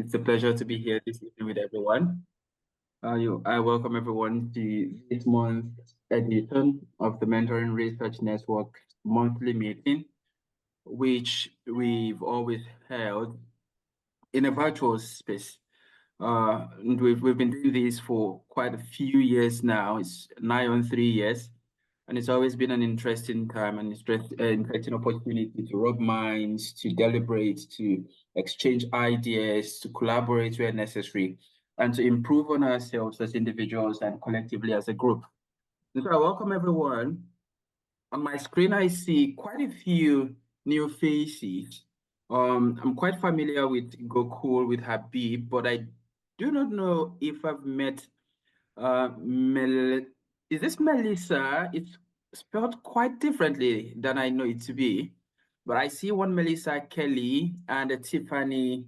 It's a pleasure to be here this evening with everyone. I welcome everyone to this month's edition of the Mentoring Research Network monthly meeting, which we've always held in a virtual space. And we've been doing this for quite a few years now. It's nigh on 3 years, and it's always been an interesting time and interesting opportunity to rub minds, to deliberate, to exchange ideas, to collaborate where necessary, and to improve on ourselves as individuals and collectively as a group. And so I welcome everyone. On my screen, I see quite a few new faces. I'm quite familiar with Gokul, with Habib, but I do not know if I've met is this Melissa? It's spelled quite differently than I know it to be. But I see one Melissa Kelly and a Tiffany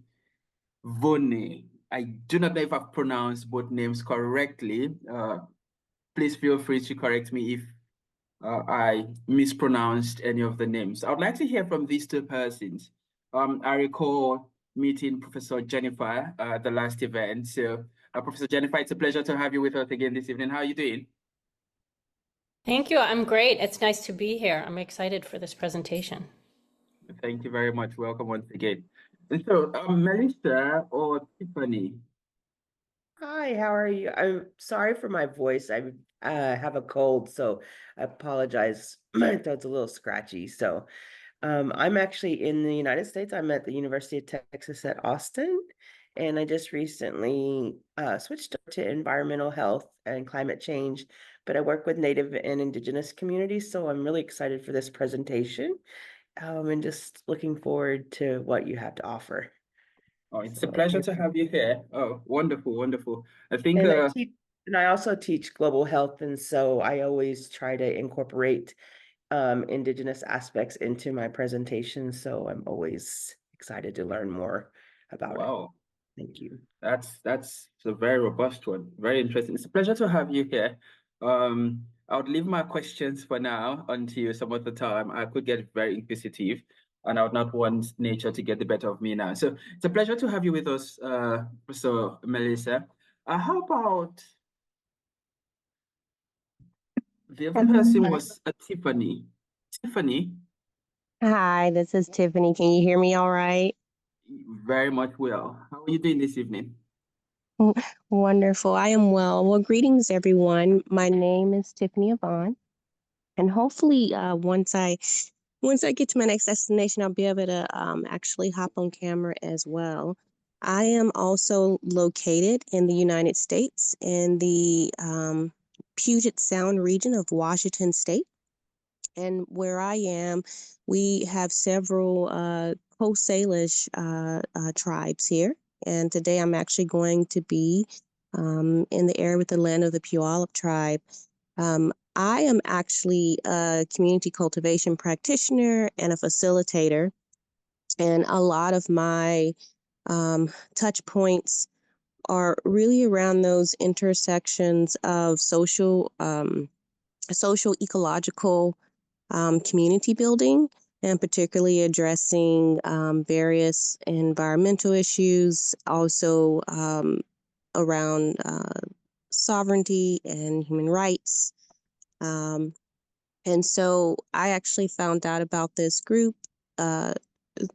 Vone. I do not know if I've pronounced both names correctly. Please feel free to correct me if I mispronounced any of the names. I would like to hear from these two persons. I recall meeting Professor Jennifer at the last event. So, Professor Jennifer, it's a pleasure to have you with us again this evening. How are you doing? Thank you. I'm great. It's nice to be here. I'm excited for this presentation. Thank you very much. Welcome once again. And so, Melissa or Tiffany? Hi, how are you? I'm sorry for my voice. I have a cold, so I apologize. My throat's a little scratchy. So I'm actually in the United States. I'm at the University of Texas at Austin, and I just recently switched to environmental health and climate change, but I work with Native and Indigenous communities, so I'm really excited for this presentation, and just looking forward to what you have to offer. Oh, it's a pleasure to have you here. Oh, wonderful, wonderful. I think And I also teach global health, and so I always try to incorporate Indigenous aspects into my presentation. So I'm always excited to learn more about it. wow. Thank you. That's a very robust one. Very interesting. It's a pleasure to have you here. I would leave my questions for now until some other time. I could get very inquisitive, and I would not want nature to get the better of me now. So it's a pleasure to have you with us, Professor Melissa. How about the other person was Tiffany. Tiffany, Hi, this is Tiffany. Can you hear me all right? very much well. How are you doing this evening? Wonderful. I am well. Well, greetings, everyone. My name is Tiffany Yvonne, and hopefully, once I get to my next destination, I'll be able to actually hop on camera as well. I am also located in the United States in the Puget Sound region of Washington State. And where I am, we have several Coast Salish tribes here. And today I'm actually going to be in the area with the land of the Puyallup tribe. I am actually a community cultivation practitioner and a facilitator. And a lot of my touch points are really around those intersections of social ecological community building, and particularly addressing various environmental issues, also around sovereignty and human rights. And so I actually found out about this group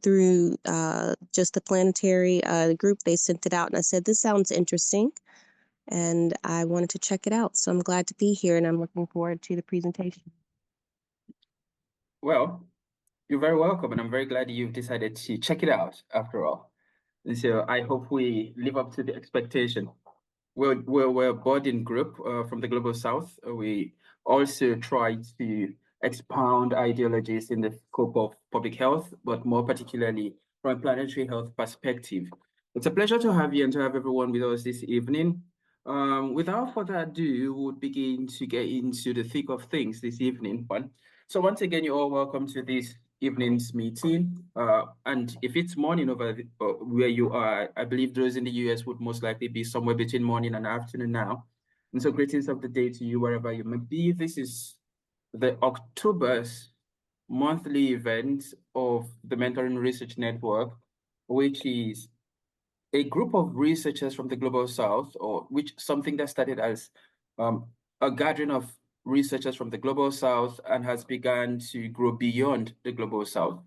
through just the Planetary group. They sent it out, and I said, this sounds interesting. And I wanted to check it out. So I'm glad to be here, and I'm looking forward to the presentation. Well, you're very welcome, and I'm very glad you've decided to check it out after all. And so I hope we live up to the expectation. We're a broaden group from the Global South. We also try to expound ideologies in the scope of public health, but more particularly from a planetary health perspective. It's a pleasure to have you and to have everyone with us this evening. Without further ado, we would begin to get into the thick of things this evening. So once again, you're all welcome to this evening's meeting. And if it's morning over where you are, I believe those in the US would most likely be somewhere between morning and afternoon now. And so greetings of the day to you wherever you may be. This is the October's monthly event of the Mentoring Research Network, which is a group of researchers from the Global South, or which something that started as a gathering of researchers from the Global South and has begun to grow beyond the Global South.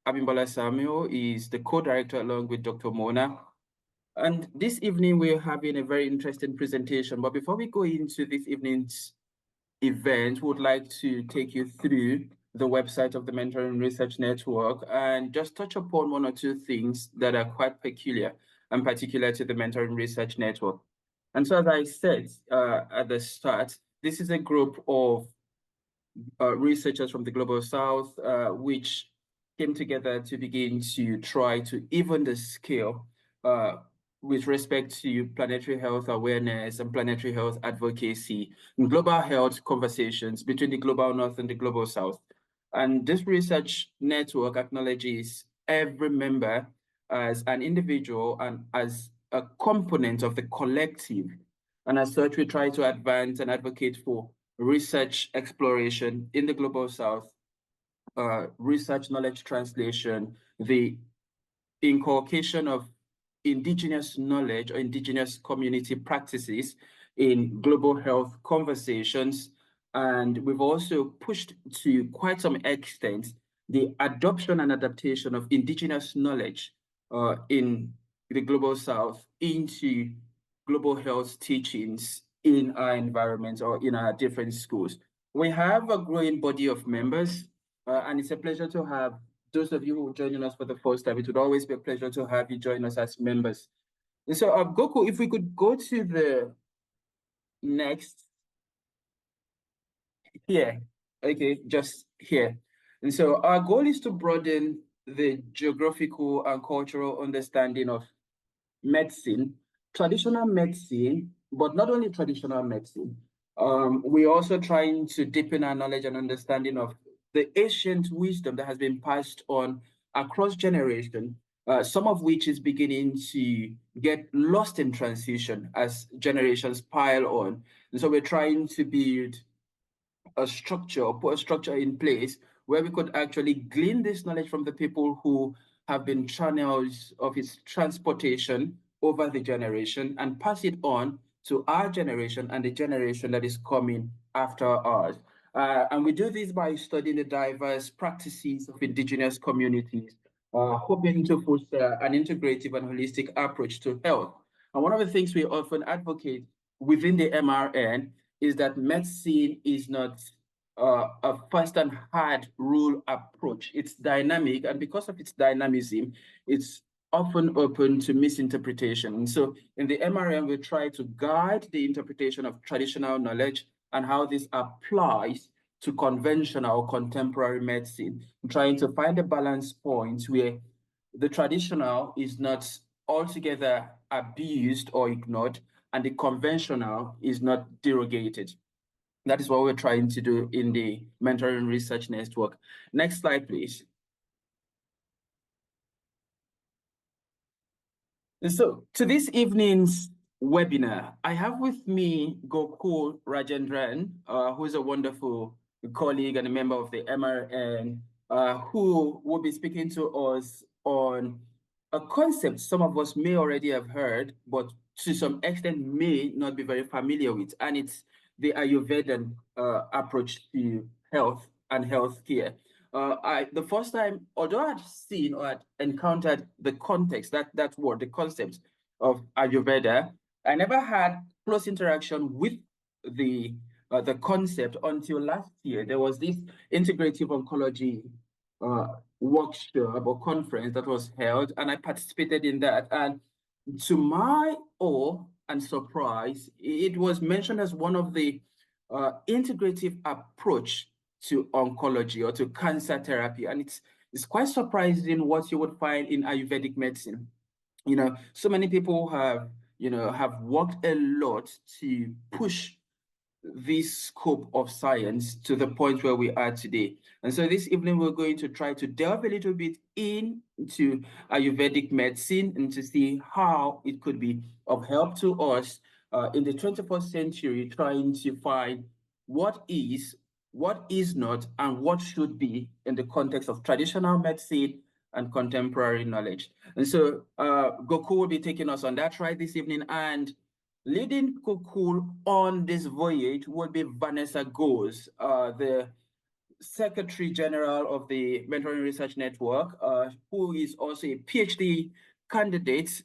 Abimbola Samuel, is the co-director along with Dr. Mona. And this evening, we're having a very interesting presentation. But before we go into this evening's event, we would like to take you through the website of the Mentoring Research Network and just touch upon one or two things that are quite peculiar and particular to the Mentoring Research Network. And so, as I said at the start, this is a group of researchers from the Global South, which came together to begin to try to even the scale with respect to planetary health awareness and planetary health advocacy and global health conversations between the Global North and the Global South. And this research network acknowledges every member as an individual and as a component of the collective. And as such, we try to advance and advocate for research exploration in the Global South, research knowledge translation, the inculcation of indigenous knowledge or indigenous community practices in global health conversations. And we've also pushed to quite some extent the adoption and adaptation of indigenous knowledge in the Global South into global health teachings in our environments or in our different schools. We have a growing body of members, and it's a pleasure to have those of you who are joining us for the first time. It would always be a pleasure to have you join us as members. And so, Goku, if we could go to the next here, okay, just here. And so our goal is to broaden the geographical and cultural understanding of medicine, traditional medicine, but not only traditional medicine. We're also trying to deepen our knowledge and understanding of the ancient wisdom that has been passed on across generations, some of which is beginning to get lost in transition as generations pile on. And so we're trying to build a structure or put a structure in place where we could actually glean this knowledge from the people who have been channels of its transportation over the generation and pass it on to our generation and the generation that is coming after ours. And we do this by studying the diverse practices of indigenous communities, hoping to foster an integrative and holistic approach to health. And one of the things we often advocate within the MRN is that medicine is not a fast and hard rule approach. It's dynamic, and because of its dynamism, it's often open to misinterpretation. And so in the MRN, we try to guide the interpretation of traditional knowledge and how this applies to conventional contemporary medicine, trying to find a balance point where the traditional is not altogether abused or ignored, and the conventional is not derogated. That is what we're trying to do in the Mentoring Research Network. Next slide, please. And so to this evening's webinar, I have with me Gokul Rajendran, who is a wonderful colleague and a member of the MRN, who will be speaking to us on a concept some of us may already have heard, but to some extent may not be very familiar with, and it's the Ayurvedan approach to health and healthcare. The first time, although I'd seen or I'd encountered the context, that word, the concept of Ayurveda, I never had close interaction with the concept until last year. There was this integrative oncology workshop or conference that was held, and I participated in that. And to my awe and surprise, it was mentioned as one of the integrative approach to oncology or to cancer therapy. And it's quite surprising what you would find in Ayurvedic medicine. You know, so many people have worked a lot to push this scope of science to the point where we are today. And so this evening, we're going to try to delve a little bit into Ayurvedic medicine and to see how it could be of help to us in the 21st century, trying to find what is not, and what should be in the context of traditional medicine and contemporary knowledge. And so Goku will be taking us on that ride this evening, and leading Goku on this voyage will be Vanessa Goes, the Secretary General of the Mentoring Research Network, who is also a PhD candidate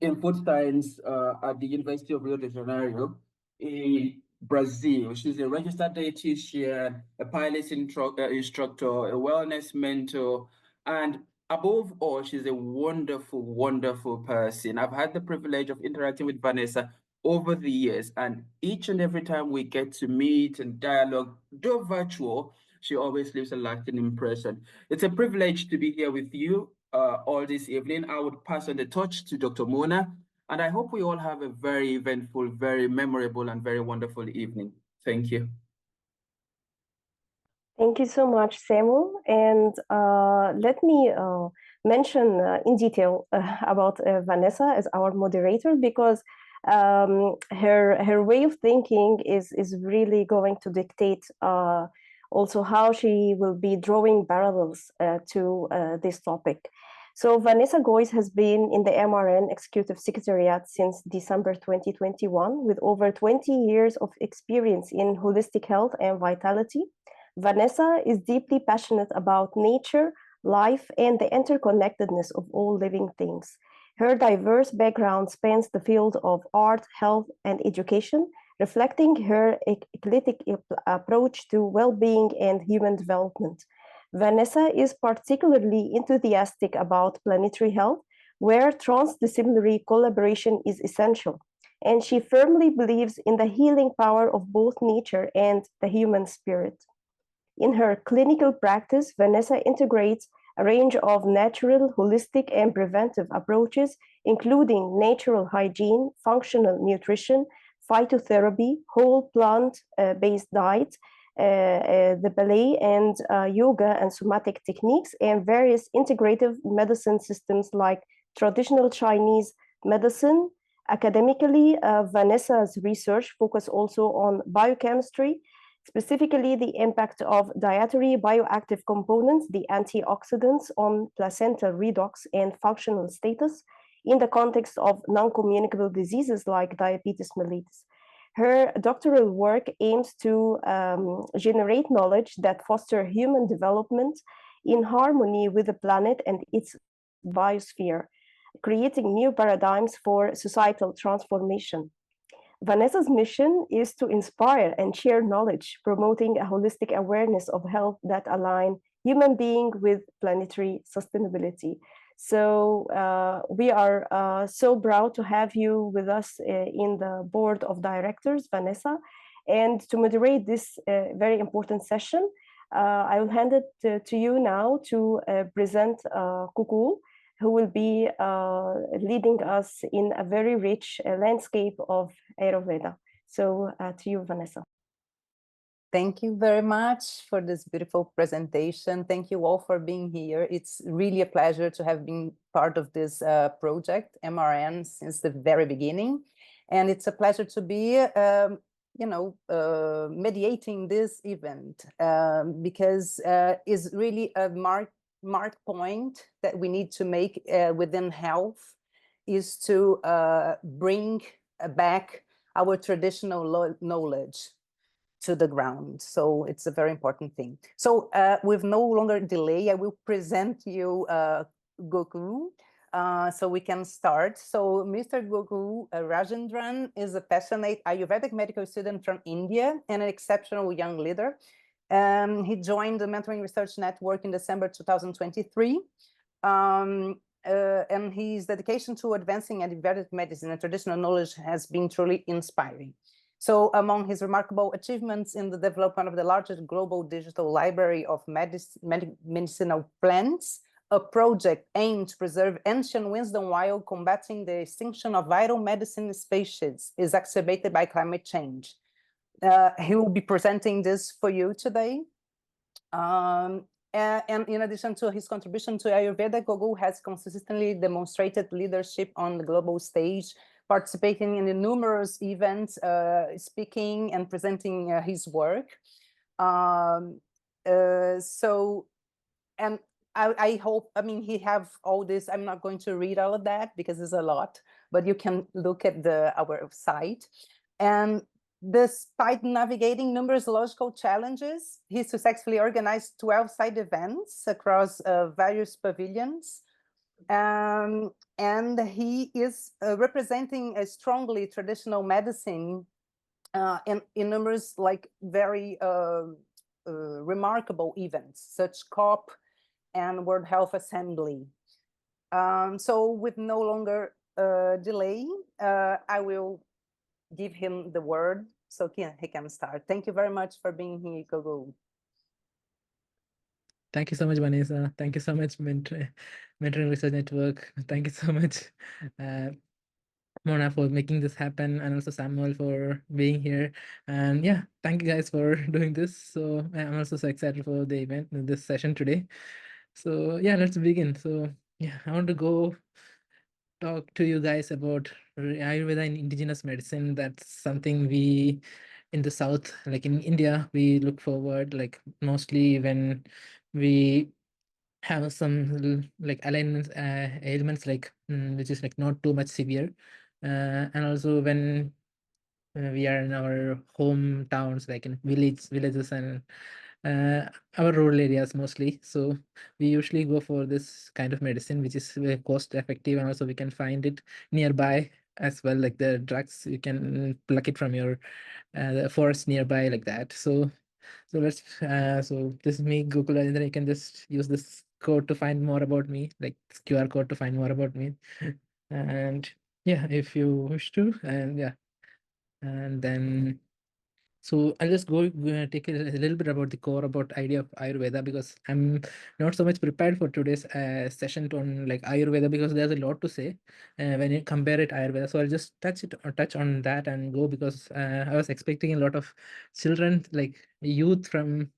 in food science at the University of Rio de Janeiro in Brazil. She's a registered dietitian, a pilot instructor, a wellness mentor, and above all, she's a wonderful, wonderful person. I've had the privilege of interacting with Vanessa over the years, and each and every time we get to meet and dialogue, though virtual, she always leaves a lasting impression. It's a privilege to be here with you all this evening. I would pass on the torch to Dr. Mona, and I hope we all have a very eventful, very memorable, and very wonderful evening. Thank you. Thank you so much, Samuel. And let me mention in detail about Vanessa as our moderator, because her way of thinking is really going to dictate also how she will be drawing parallels to this topic. So Vanessa Goes has been in the MRN Executive Secretariat since December 2021, with over 20 years of experience in holistic health and vitality. Vanessa is deeply passionate about nature, life, and the interconnectedness of all living things. Her diverse background spans the field of art, health, and education, reflecting her eclectic approach to well-being and human development. Vanessa is particularly enthusiastic about planetary health, where transdisciplinary collaboration is essential, and she firmly believes in the healing power of both nature and the human spirit. In her clinical practice, Vanessa integrates a range of natural, holistic, and preventive approaches, including natural hygiene, functional nutrition, phytotherapy, whole plant-based diet, the ballet and yoga and somatic techniques, and various integrative medicine systems like traditional Chinese medicine. Academically, Vanessa's research focuses also on biochemistry, specifically the impact of dietary bioactive components, the antioxidants, on placental redox and functional status in the context of non-communicable diseases like diabetes mellitus. Her doctoral work aims to generate knowledge that foster human development in harmony with the planet and its biosphere, creating new paradigms for societal transformation. Vanessa's mission is to inspire and share knowledge, promoting a holistic awareness of health that align human being with planetary sustainability. So we are so proud to have you with us in the board of directors, Vanessa. And to moderate this very important session, I will hand it to you now to present Kuku, who will be leading us in a very rich landscape of Ayurveda. So to you, Vanessa. Thank you very much for this beautiful presentation. Thank you all for being here. It's really a pleasure to have been part of this project, MRN, since the very beginning. And it's a pleasure to be, mediating this event because it's really a mark point that we need to make within health is to bring back our traditional knowledge to the ground. So it's a very important thing. So with no longer delay, I will present you Goku. So we can start. So Mr. Goku Rajendran is a passionate Ayurvedic medical student from India and an exceptional young leader. He joined the Mentoring Research Network in December 2023. And his dedication to advancing Ayurvedic medicine and traditional knowledge has been truly inspiring. So among his remarkable achievements in the development of the largest global digital library of medicinal plants, a project aimed to preserve ancient wisdom while combating the extinction of vital medicine species is exacerbated by climate change. He will be presenting this for you today. And in addition to his contribution to Ayurveda, Goku has consistently demonstrated leadership on the global stage, participating in the numerous events, speaking and presenting his work. And I hope, I mean, he have all this. I'm not going to read all of that because it's a lot, but you can look at our site. And despite navigating numerous logical challenges, he successfully organized 12 side events across various pavilions. And he is representing a strongly traditional medicine in numerous like very remarkable events, such COP and World Health Assembly. So with no longer delay, I will give him the word so he can start. Thank you very much for being here, Gogo. Thank you so much, Vanessa. Thank you so much, Mentoring Research Network. Thank you so much, Mona, for making this happen, and also Samuel for being here. And yeah, thank you guys for doing this. So I'm also so excited for the event, this session today. So yeah, let's begin. So yeah, I want to go talk to you guys about Ayurveda and indigenous medicine. That's something we in the South, like in India, we look forward, like mostly when we have some like alignments, ailments, like which is like not too much severe, and also when we are in our hometowns, like in villages and our rural areas mostly. So we usually go for this kind of medicine, which is cost effective, and also we can find it nearby as well. Like the drugs, you can pluck it from your the forest nearby, like that. So let's so this is me, Google, and then you can just use this code to find more about me, like this QR code to find more about me. And yeah, if you wish to, and yeah, and then so I'll just go take a little bit about the core about idea of Ayurveda, because I'm not so much prepared for today's session on like Ayurveda, because there's a lot to say when you compare it Ayurveda. So I'll just touch on that and go, because I was expecting a lot of children, like youth to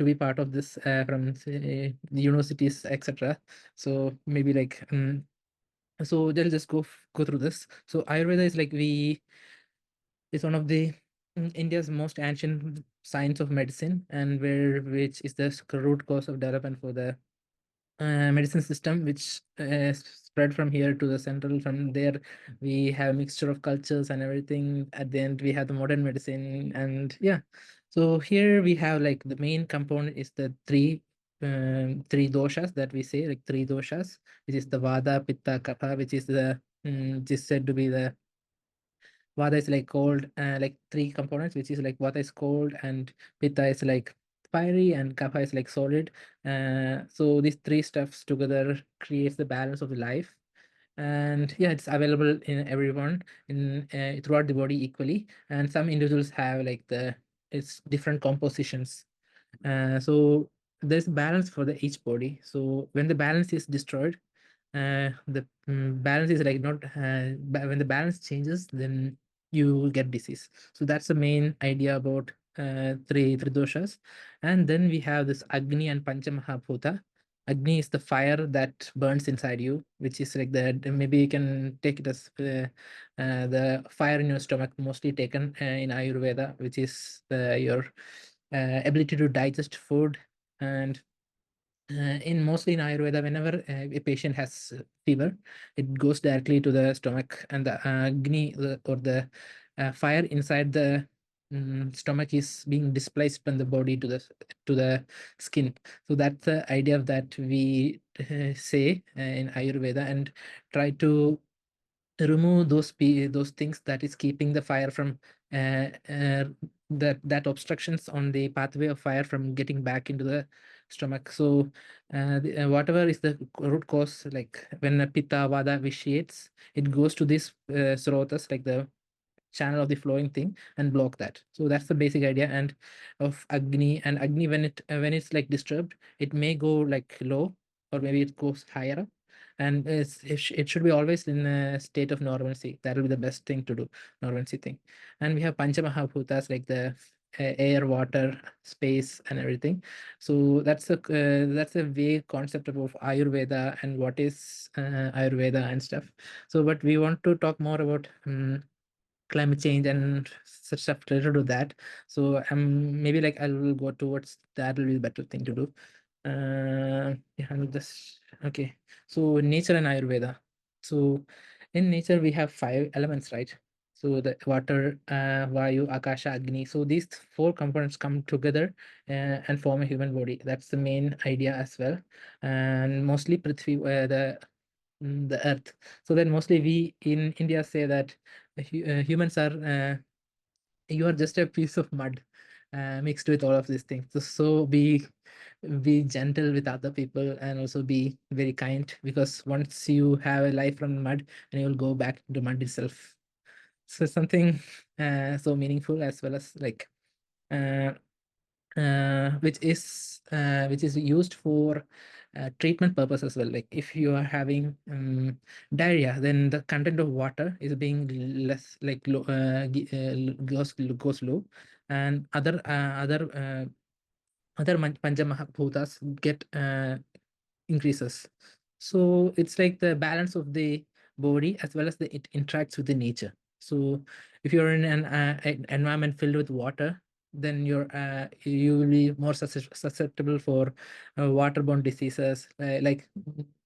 be part of this from say, the universities, etc. So maybe like so they'll just go through this. So Ayurveda is like is one of the India's most ancient science of medicine, and which is the root cause of development for the medicine system, which spread from here to the central. From there, we have a mixture of cultures and everything. At the end, we have the modern medicine, and yeah. So here we have like the main component is the three doshas that we say, like three doshas, which is the Vata, Pitta, Kapha, which is which is said to be the Vata is like cold, like three components, which is like Vata is cold, and Pitta is like fiery, and Kapha is like solid. So these three stuffs together creates the balance of the life. And yeah, it's available in everyone in throughout the body equally. And some individuals have like it's different compositions. So there's balance for each body. So when the balance is destroyed, the balance is like not when the balance changes, then you will get disease. So that's the main idea about three doshas. And then we have this Agni and Pancha Mahabhuta. Agni is the fire that burns inside you, which is like maybe you can take it as the fire in your stomach, mostly taken in Ayurveda, which is your ability to digest food. And in mostly in Ayurveda, whenever a patient has fever, it goes directly to the stomach, and the Agni or the fire inside the stomach is being displaced from the body to the skin. So that's the idea of that we say in Ayurveda, and try to remove those things that is keeping the fire from that obstructions on the pathway of fire from getting back into the stomach. So whatever is the root cause, like when a pitta vada vitiates, it goes to this srotas, like the channel of the flowing thing, and block that. So that's the basic idea. And of Agni, and Agni, when it's like disturbed, it may go like low, or maybe it goes higher up. And it should be always in a state of normalcy. That will be the best thing to do, normalcy thing. And we have Pancha Mahabhutas, like the air, water, space, and everything. So that's a vague concept of Ayurveda and what is Ayurveda and stuff. So but we want to talk more about climate change and such stuff related to that. So maybe like I will go towards that will be the better thing to do. Yeah, I'll just okay. So nature and Ayurveda. So in nature we have 5 elements, right? So the water, Vayu, Akasha, Agni. So these 4 components come together and form a human body. That's the main idea as well. And mostly Prithvi, the earth. So then mostly we in India say that humans are you are just a piece of mud mixed with all of these things. So be gentle with other people and also be very kind, because once you have a life from mud and you will go back to mud itself. So something so meaningful, as well as like uh, which is used for treatment purpose as well. Like if you are having diarrhea, then the content of water is being less, like low, goes low, and other Panchamahabhutas get increases. So it's like the balance of the body as well as it interacts with the nature. So if you're in an environment filled with water, then you will be more susceptible for waterborne diseases. Like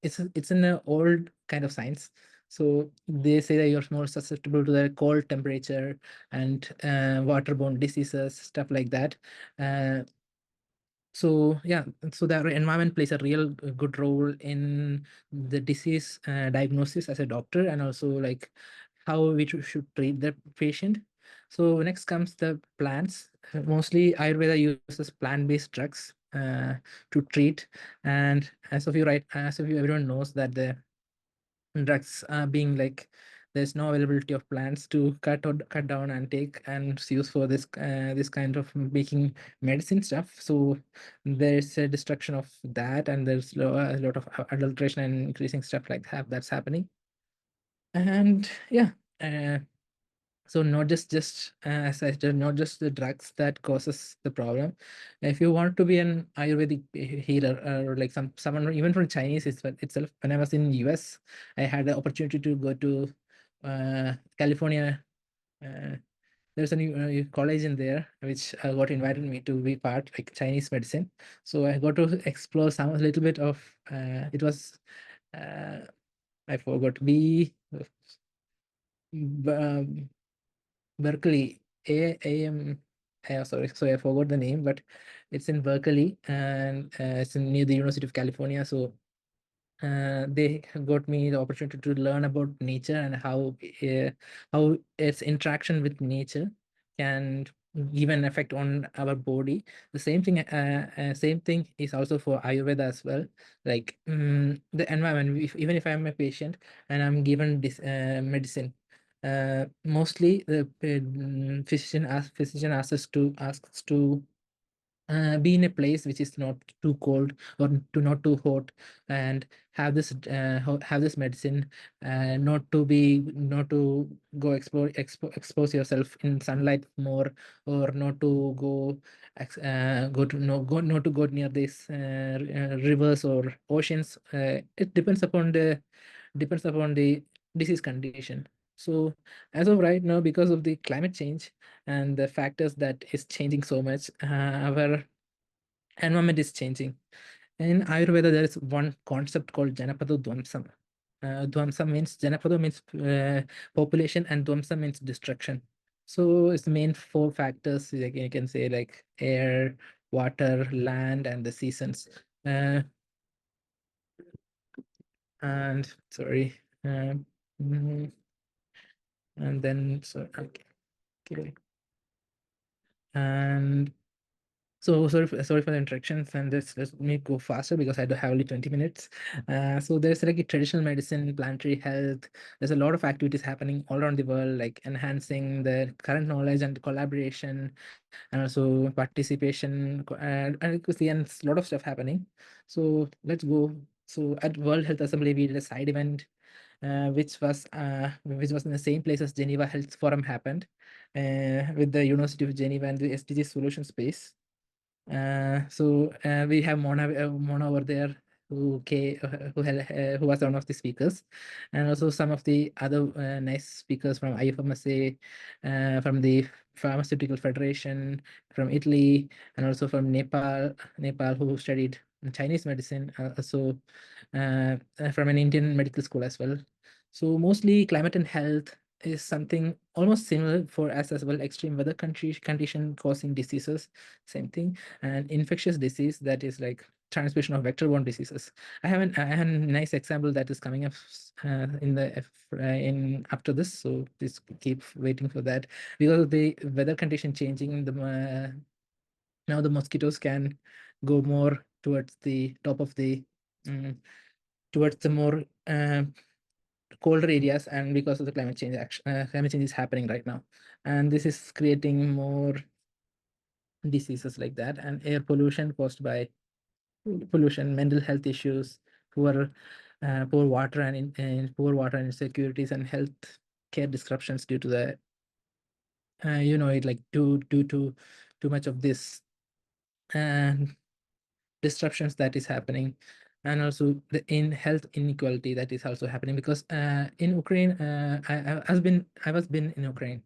it's in an old kind of science. So they say that you're more susceptible to the cold temperature and waterborne diseases, stuff like that. Uh, so yeah, so the environment plays a real good role in the disease diagnosis as a doctor, and also like how we should treat the patient. So next comes the plants. Mostly Ayurveda uses plant-based drugs to treat, and as of you, everyone knows that the drugs being like there's no availability of plants to cut down and take and use for this kind of making medicine stuff. So there's a destruction of that, and there's a lot of adulteration and increasing stuff like that that's happening. And yeah, uh, so not just as I said, not just the drugs that causes the problem. If you want to be an Ayurvedic healer, or like someone even from Chinese itself, when I was in US, I had the opportunity to go to California. There's a new college in there which got invited me to be part, like Chinese medicine. So I got to explore some a little bit of it was I forgot um, Berkeley, sorry, I forgot the name, but it's in Berkeley, and it's near the University of California. So they got me the opportunity to learn about nature and how its interaction with nature can give an effect on our body. The same thing is also for Ayurveda as well. Like the environment, even if I'm a patient and I'm given this medicine, mostly the physician asks us to be in a place which is not too cold or not too hot, and have this medicine, not to go expose yourself in sunlight more, or not to go not to go near these rivers or oceans. It depends upon the disease condition. So as of right now, because of the climate change and the factors that is changing so much, our environment is changing. In Ayurveda, there is one concept called Janapada Dvamsam. Dvamsam means Janapada means population, and Dvamsam means destruction. So it's the main 4 factors, like you can say, like air, water, land, and the seasons. Uh, and sorry, mm, and then so okay. And so sorry for the interruptions, and let me go faster because I do have only 20 minutes. So there's like a traditional medicine, planetary health. There's a lot of activities happening all around the world, like enhancing the current knowledge and collaboration, and also participation, and you could see and a lot of stuff happening. So let's go. So at World Health Assembly, we did a side event, which was in the same place as Geneva Health Forum happened, with the University of Geneva and the SDG Solution Space. We have Mona over there who was one of the speakers, and also some of the other nice speakers from IFMSA, from the Pharmaceutical Federation, from Italy, and also from Nepal, who studied Chinese medicine, also from an Indian medical school as well. So mostly climate and health is something almost similar for us as well. Extreme weather condition causing diseases, same thing, and infectious disease, that is like transmission of vector-borne diseases. I have a nice example that is coming up in after this, so please keep waiting for that, because the weather condition changing, now the mosquitoes can go more towards the top of the towards the more colder areas, and because of the climate change climate change is happening right now, and this is creating more diseases like that, and air pollution caused by pollution, mental health issues, poor poor water and poor water insecurities, and health care disruptions due to the due to too much of this disruptions that is happening, and also the in health inequality that is also happening, because in Ukraine, I was been in Ukraine,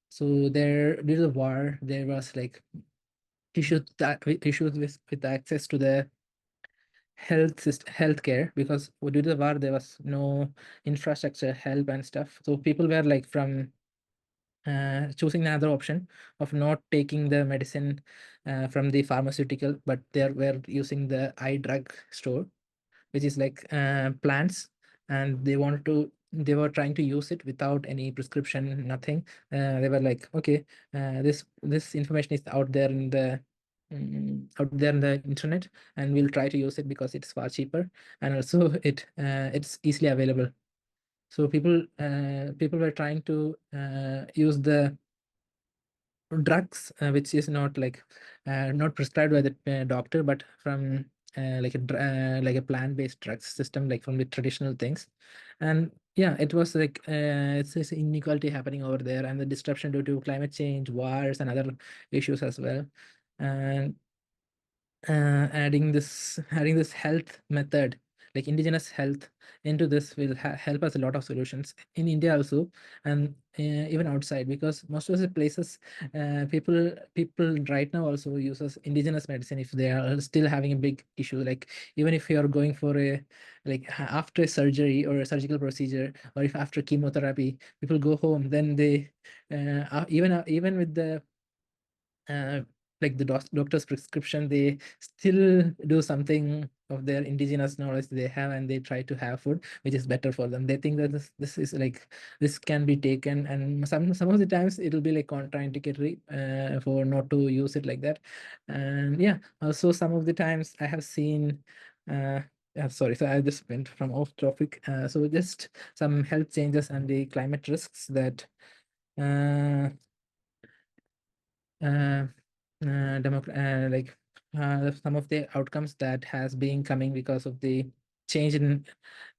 so there due to the war there was like issues with access to the healthcare, because due to the war there was no infrastructure help and stuff, so people were like from choosing another option of not taking the medicine from the pharmaceutical, but they were using the eye drug store, which is like plants, and they were trying to use it without any prescription, nothing. They were like, okay, this information is out there in the out there in the internet, and we'll try to use it because it's far cheaper, and also it's easily available. So people were trying to use the drugs, which is not like not prescribed by the doctor, but from like a plant-based drug system, like from the traditional things. And yeah, it was like it's this inequality happening over there, and the disruption due to climate change, wars, and other issues as well. And adding this health method, like indigenous health, into this will help us a lot of solutions in India also, and even outside, because most of the places people right now also uses indigenous medicine if they are still having a big issue, like even if you are going for a like after a surgery or a surgical procedure, or if after chemotherapy people go home, then they even with the uh, like the doctor's prescription, they still do something of their indigenous knowledge they have, and they try to have food which is better for them. They think that this is like this can be taken, and some of the times it'll be like contraindicatory for not to use it like that. And yeah, also some of the times I have seen sorry, so I just went from off topic. So just some health changes and the climate risks that uh, like some of the outcomes that has been coming because of the change in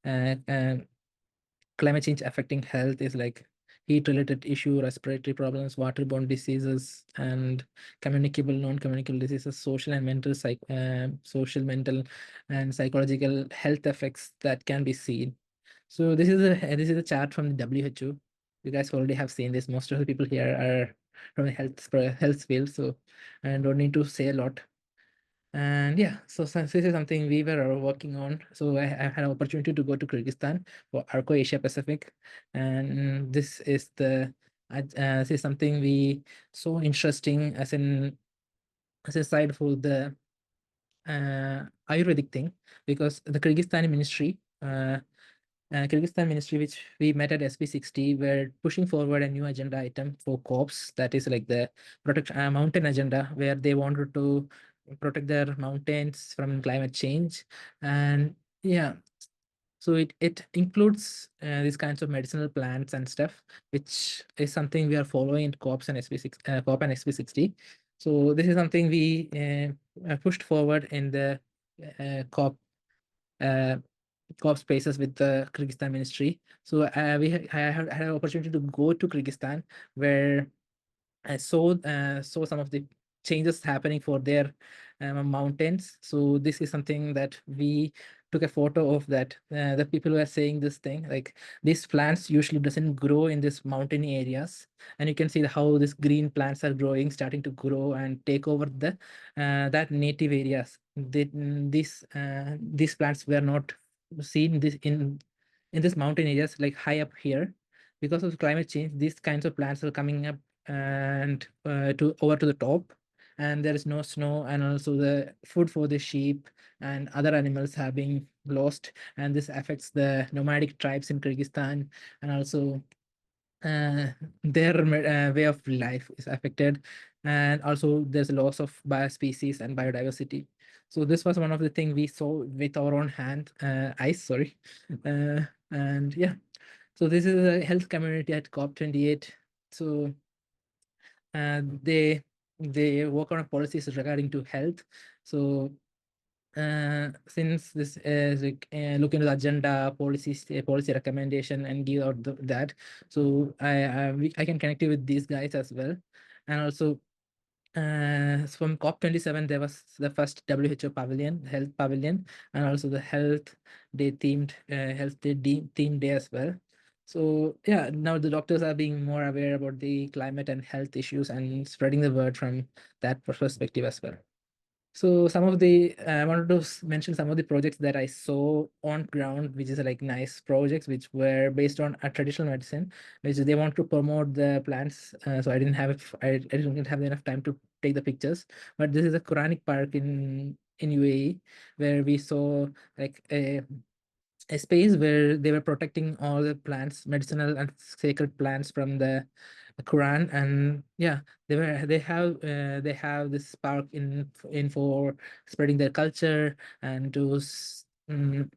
uh, uh, climate change affecting health is like heat related issue, respiratory problems, waterborne diseases, and communicable, non-communicable diseases, social, mental, and psychological health effects that can be seen. So this is a chart from the WHO. You guys already have seen this. Most of the people here are from the health field, so I don't need to say a lot. And yeah, so since this is something we were working on, so I had an opportunity to go to Kyrgyzstan for ARCO Asia Pacific, and this is something we so interesting as a side for the Ayurvedic thing, because the Kyrgyzstan ministry, which we met at SP60, were pushing forward a new agenda item for COPS, that is like the mountain agenda, where they wanted to protect their mountains from climate change. And yeah, so it includes these kinds of medicinal plants and stuff, which is something we are following in COPS and COP and SP60. So this is something we pushed forward in the COP uh, COP spaces with the Kyrgyzstan ministry. So I had an opportunity to go to Kyrgyzstan, where I saw some of the changes happening for their mountains. So this is something that we took a photo of, that the people were saying this thing, like these plants usually doesn't grow in these mountain areas, and you can see how these green plants are growing, starting to grow and take over the that native areas. these plants were not seen this in this mountain areas like high up here. Because of climate change, these kinds of plants are coming up and to over to the top, and there is no snow, and also the food for the sheep and other animals have been lost, and this affects the nomadic tribes in Kyrgyzstan, and also their way of life is affected, and also there's a loss of biospecies and biodiversity. So this was one of the things we saw with our own eyes, sorry. And yeah, so this is a health community at COP28. So they work on policies regarding to health. So since this is like look into the agenda, policies, policy recommendation, and give out that, so I can connect you with these guys as well. And also from COP27 there was the first WHO pavilion, health pavilion, and also the health day themed day as well. So yeah, now the doctors are being more aware about the climate and health issues and spreading the word from that perspective as well. So some of the I wanted to mention some of the projects that I saw on ground, which is like nice projects, which were based on a traditional medicine, which they want to promote the plants. So I didn't have I didn't have enough time to take the pictures. But this is a Quranic park in UAE, where we saw like a space where they were protecting all the plants, medicinal and sacred plants from the Quran. And yeah, they have this park in for spreading their culture and to spread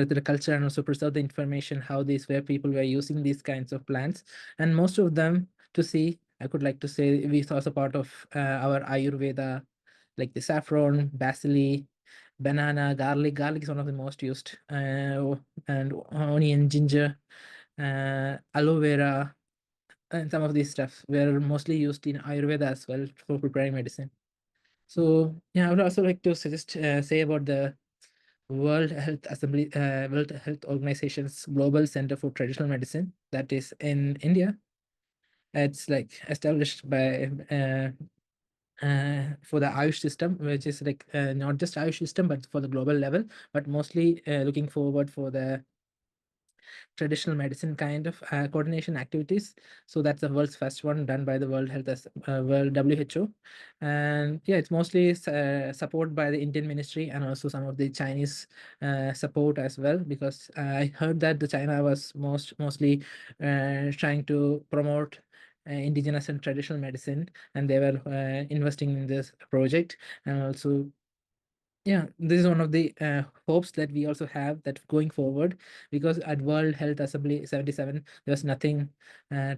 the culture and also preserve the information how these were people were using these kinds of plants. And most of them, to see, I could like to say, we saw as a part of our Ayurveda, like the saffron, basil, banana, garlic. Garlic is one of the most used, and onion, ginger, aloe vera, and some of these stuff were mostly used in Ayurveda as well for preparing medicine. So yeah, I would also like to suggest say about the World Health Organization's Global Center for Traditional Medicine that is in India. It's like established by for the Ayush system, which is like not just Ayush system, but for the global level, but mostly looking forward for the traditional medicine kind of coordination activities. So that's the world's first one done by the World WHO. And yeah, it's mostly supported by the Indian ministry and also some of the Chinese support as well, because I heard that the China was mostly trying to promote indigenous and traditional medicine, and they were investing in this project. And also, yeah, this is one of the hopes that we also have that going forward, because at World Health Assembly 77, there was nothing there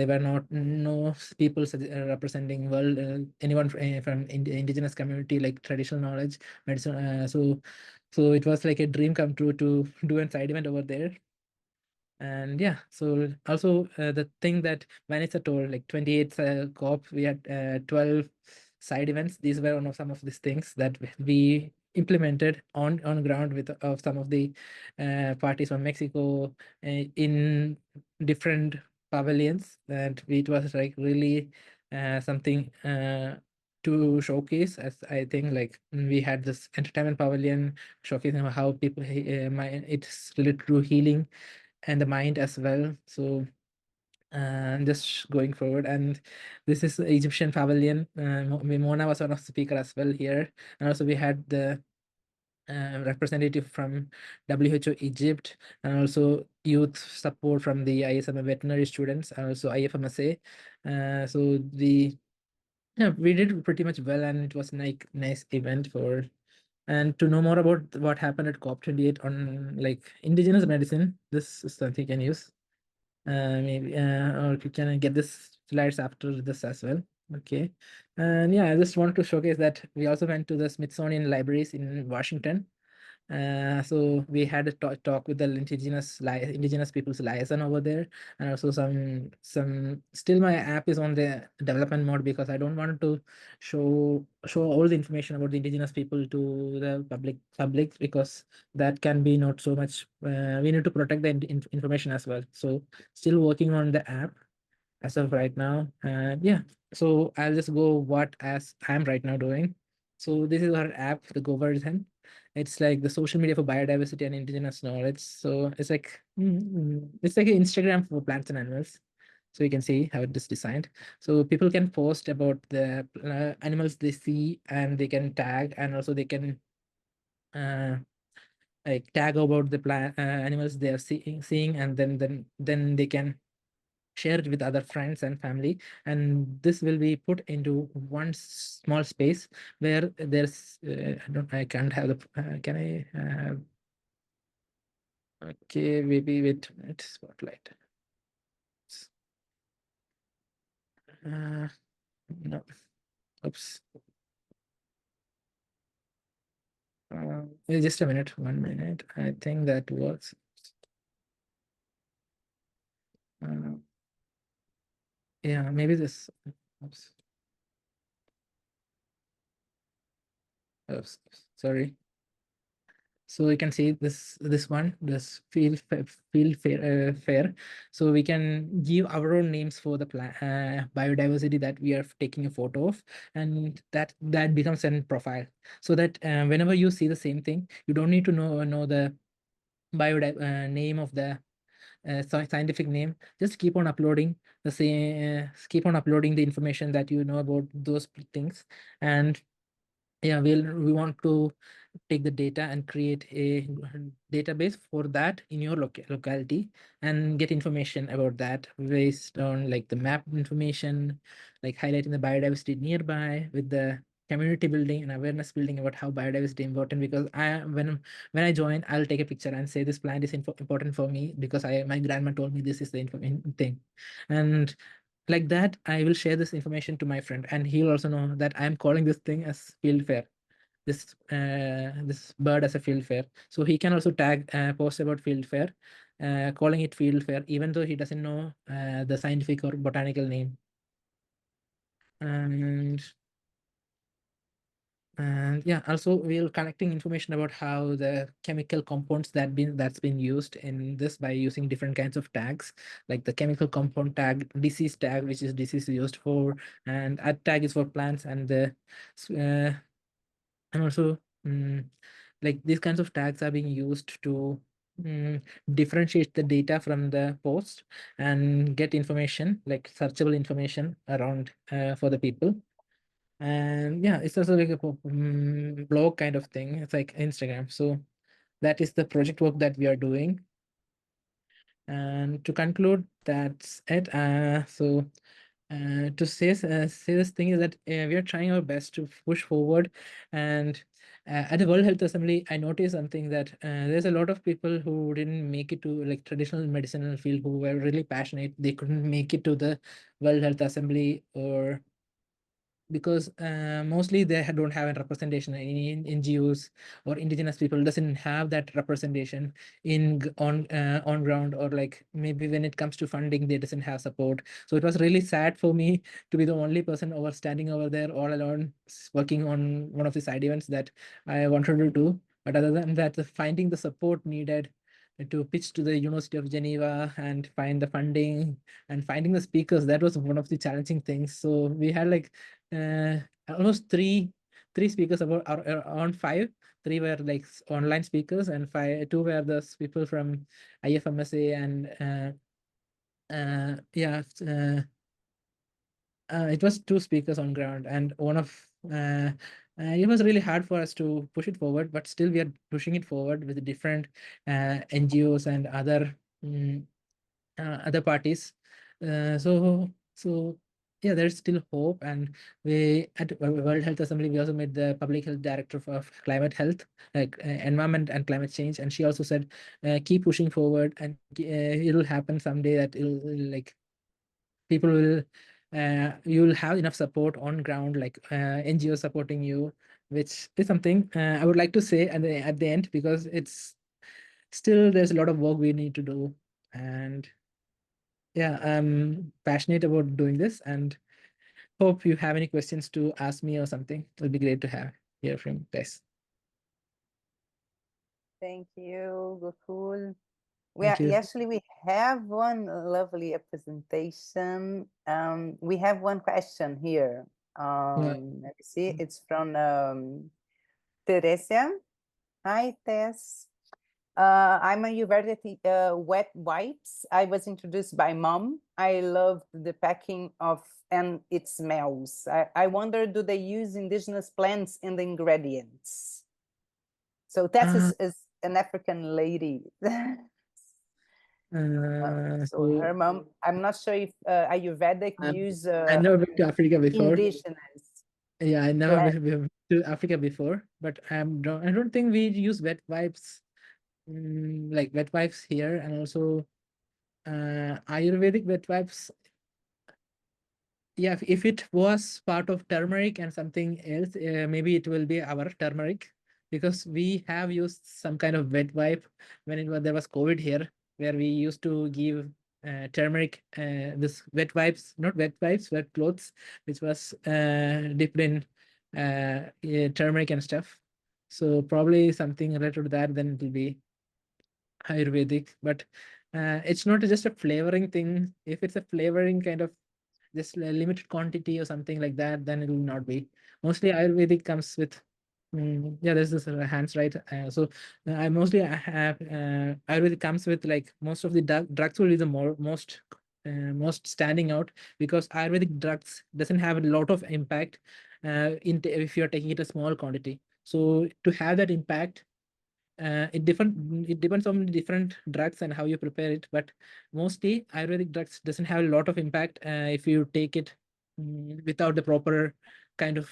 were not no people representing world anyone from indigenous community, like traditional knowledge, medicine. So it was like a dream come true to do a side event over there. And yeah, so also the thing that Vanessa told, like 28th COP, we had 12 side events. These were one of some of these things that we implemented on ground with of some of the parties from Mexico in different pavilions. And it was like really something to showcase, as I think like we had this entertainment pavilion showcasing how people it's related to healing and the mind as well. So just going forward, and this is the Egyptian pavilion. Mona was one of the speaker as well here, and also we had the representative from WHO Egypt, and also youth support from the ISM veterinary students, and also IFMSA. So we did pretty much well, and it was like nice event for. And to know more about what happened at COP28 on like indigenous medicine, this is something you can use. Maybe or you can get this slides after this as well. Okay. And yeah, I just wanted to showcase that we also went to the Smithsonian libraries in Washington. So we had a talk with the indigenous people's liaison over there, and also some. Still, my app is on the development mode because I don't want to show all the information about the indigenous people to the public, because that can be not so much. We need to protect the information as well. So still working on the app as of right now. Yeah, so I'll just go what as I'm right now doing. So this is our app, the Govardhan. It's like the social media for biodiversity and indigenous knowledge. So it's like it's like an Instagram for plants and animals. So you can see how it is designed. So people can post about the animals they see, and they can tag, and also they can like tag about the animals they are seeing, and then they can share it with other friends and family, and this will be put into one small space where there's I can't have the can I have okay, maybe wait a minute, spotlight. No, oops. Just a minute, 1 minute. I think that works. Yeah, maybe this. Oops. Oops. Sorry. So we can see this one, this field fair. So we can give our own names for the biodiversity that we are taking a photo of, and that becomes a profile. So that whenever you see the same thing, you don't need to know the name of the scientific name. Just keep on uploading the same. Keep on uploading the information that you know about those things, and yeah, we want to take the data and create a database for that in your locality, and get information about that based on like the map information, like highlighting the biodiversity nearby with the community building and awareness building about how biodiversity important. Because when I join, I'll take a picture and say this plant is important for me because my grandma told me this is the thing, and like that I will share this information to my friend, and he'll also know that I'm calling this thing as field fair, this bird as a field fair. So he can also tag post about field fair, calling it field fair, even though he doesn't know the scientific or botanical name. And yeah, also we're collecting information about how the chemical compounds that's been used in this by using different kinds of tags, like the chemical compound tag, disease tag, which is disease used for, and ad tag is for plants, and the and also like these kinds of tags are being used to differentiate the data from the post and get information, like searchable information around for the people. And yeah, it's also like a blog kind of thing. It's like Instagram. So that is the project work that we are doing. And to conclude, that's it. To say this thing is that we are trying our best to push forward. And at the World Health Assembly, I noticed something that there's a lot of people who didn't make it to like traditional medicinal field, who were really passionate. They couldn't make it to the World Health Assembly, or because mostly they don't have a representation in NGOs, or indigenous people doesn't have that representation on ground, or like maybe when it comes to funding they doesn't have support. So it was really sad for me to be the only person standing over there all alone, working on one of the side events that I wanted to do. But other than that, finding the support needed to pitch to the University of Geneva and find the funding and finding the speakers, that was one of the challenging things. So we had like almost three speakers, about around five. Three were like online speakers, and two were the people from IFMSA, and yeah, it was two speakers on ground, and one of it was really hard for us to push it forward, but still we are pushing it forward with different NGOs and other parties. So yeah, there's still hope. And we at World Health Assembly, we also met the public health director of climate health, like environment and climate change, and she also said keep pushing forward, and it'll happen someday, that it'll like people will you'll have enough support on ground, like NGO supporting you, which is something I would like to say at the end, because it's still there's a lot of work we need to do. And yeah, I'm passionate about doing this, and hope you have any questions to ask me or something. It'll be great to hear from you guys. Thank you, Gokul. Thank you. Actually, we have one lovely presentation. We have one question here Let me see. It's from Teresia. Hi, Tess. I'm a Ayurvedic wet wipes. I was introduced by mom. I loved the packing of and it smells. I wonder, do they use indigenous plants in the ingredients? So Tess is an African lady. So her mom, I'm not sure if Ayurvedic use I never been to Africa before. indigenous. Yeah, I never Plant. been to Africa before, but I don't think we use wet wipes, like wet wipes here, and also Ayurvedic wet wipes. Yeah, if it was part of turmeric and something else, maybe it will be our turmeric, because we have used some kind of wet wipe when there was COVID here, where we used to give turmeric, this wet wipes, not wet wipes, wet clothes, which was dipped in yeah, turmeric and stuff. So probably something related to that, then it will be Ayurvedic. But it's not just a flavoring thing. If it's a flavoring kind of just a limited quantity or something like that, then it will not be. Mostly Ayurvedic comes with, yeah, there's this hands, right? So I mostly have Ayurvedic comes with, like, most of the drugs will be the most standing out, because Ayurvedic drugs doesn't have a lot of impact if you're taking it a small quantity. So to have that impact, it depends on the different drugs and how you prepare it, but mostly Ayurvedic drugs doesn't have a lot of impact if you take it without the proper kind of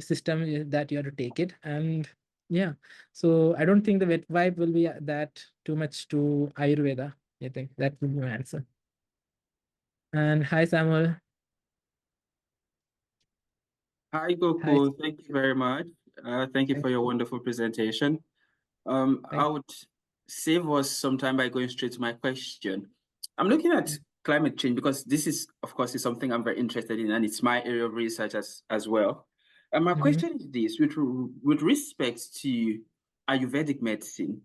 system that you have to take it. And yeah, so I don't think the wet wipe will be that too much to Ayurveda. I think that would be my answer. And hi, Samuel. Hi, Goku. Thank you very much. Thank you for your wonderful presentation. I would save us some time by going straight to my question. I'm looking at climate change because this is, of course, is something I'm very interested in, and it's my area of research as well. And my question is this: with respect to Ayurvedic medicine,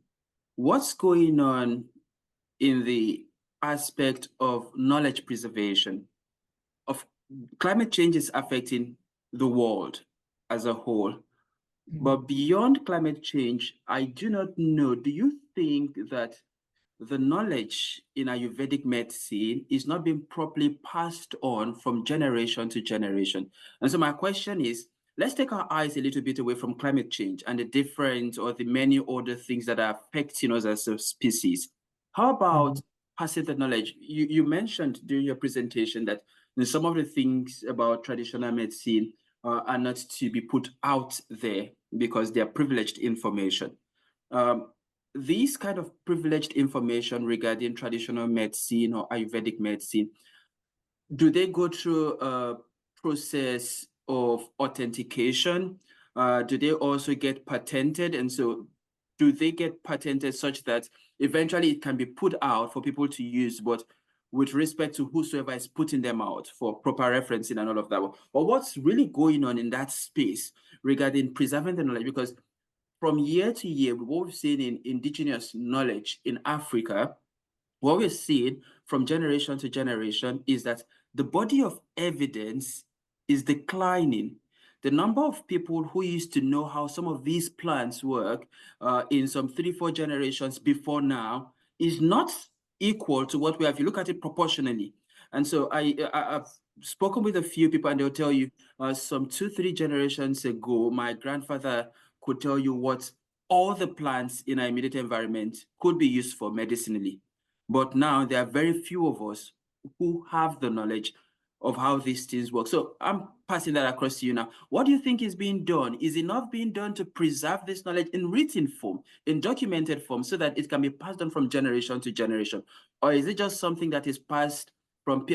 what's going on in the aspect of knowledge preservation? Of climate change is affecting the world as a whole. But beyond climate change, I do not know, do you think that the knowledge in Ayurvedic medicine is not being properly passed on from generation to generation? And so my question is, let's take our eyes a little bit away from climate change and the different or the many other things that are affecting us as a species. How about passing the knowledge? You mentioned during your presentation that some of the things about traditional medicine are not to be put out there because they are privileged information. These kind of privileged information regarding traditional medicine or Ayurvedic medicine, do they go through a process of authentication? Do they also get patented? And so do they get patented such that eventually it can be put out for people to use, but with respect to whosoever is putting them out for proper referencing and all of that? But what's really going on in that space regarding preserving the knowledge? Because from year to year, what we've seen in indigenous knowledge in Africa, what we're seeing from generation to generation is that the body of evidence is declining. The number of people who used to know how some of these plants work in some 3-4 generations before now is not equal to what we have. If you look at it proportionally. And so I've spoken with a few people, and they'll tell you some 2-3 generations ago, my grandfather could tell you what all the plants in our immediate environment could be used for medicinally. But now there are very few of us who have the knowledge of how these things work. So I'm passing that across to you now. What do you think is being done? Is enough being done to preserve this knowledge in written form, in documented form, so that it can be passed on from generation to generation? Or is it just something that is passed from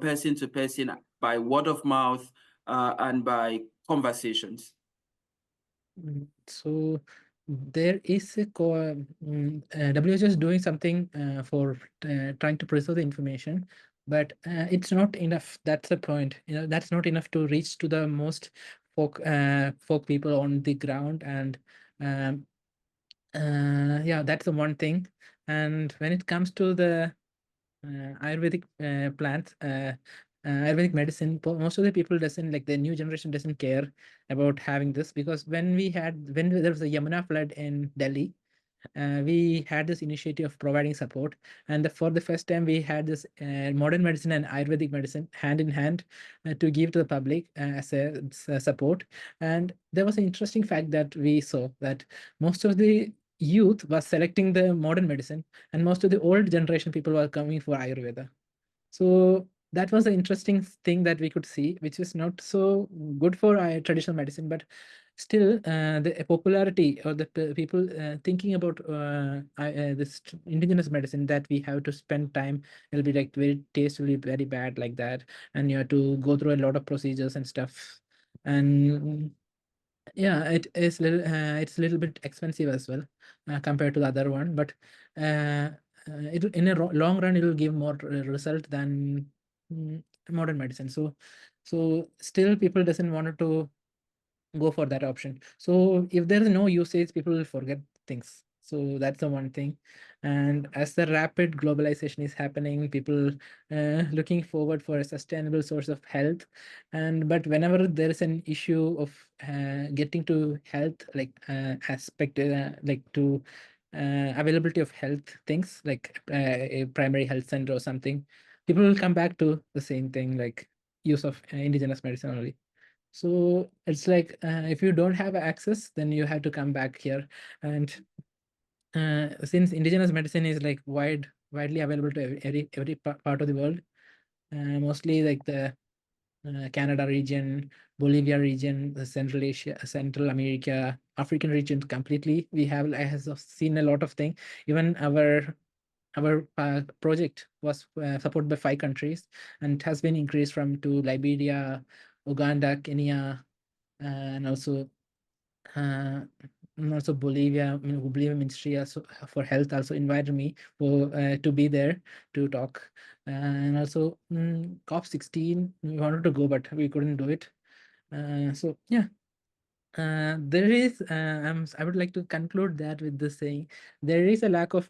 person to person by word of mouth and by conversations? So there is a WHO is doing something for trying to preserve the information, but it's not enough. That's the point. That's not enough to reach to the most folk people on the ground. And yeah, that's the one thing. And when it comes to the Ayurvedic plants, Ayurvedic medicine, most of the people doesn't like, the new generation doesn't care about having this, because when there was a Yamuna flood in Delhi, we had this initiative of providing support, and for the first time we had this modern medicine and Ayurvedic medicine hand in hand to give to the public as a support. And there was an interesting fact that we saw that most of the youth was selecting the modern medicine, and most of the old generation people were coming for Ayurveda. So that was an interesting thing that we could see, which is not so good for traditional medicine, but still the popularity, or the people thinking about this indigenous medicine, that we have to spend time, it'll be like very taste will be very bad like that, and you have to go through a lot of procedures and stuff. And yeah, it's a little bit expensive as well compared to the other one, but it in a long run it will give more result than modern medicine. So still people doesn't want to go for that option. So if there is no usage, people will forget things. So that's the one thing. And as the rapid globalization is happening, people looking forward for a sustainable source of health. But whenever there is an issue of getting to health, like aspect, like to availability of health things, like a primary health center or something, people will come back to the same thing, like use of indigenous medicine only. So it's like if you don't have access, then you have to come back here. And since indigenous medicine is like widely available to every part of the world, mostly like the Canada region, Bolivia region, the Central Asia, Central America, African region completely. I have seen a lot of things. Even our project was supported by 5 countries, and it has been increased from to Liberia, Uganda, Kenya, and also Bolivia. Bolivia Ministry also for Health also invited me for to be there to talk, and also COP16 we wanted to go, but we couldn't do it. So yeah. There is, I would like to conclude that with this saying, there is a lack of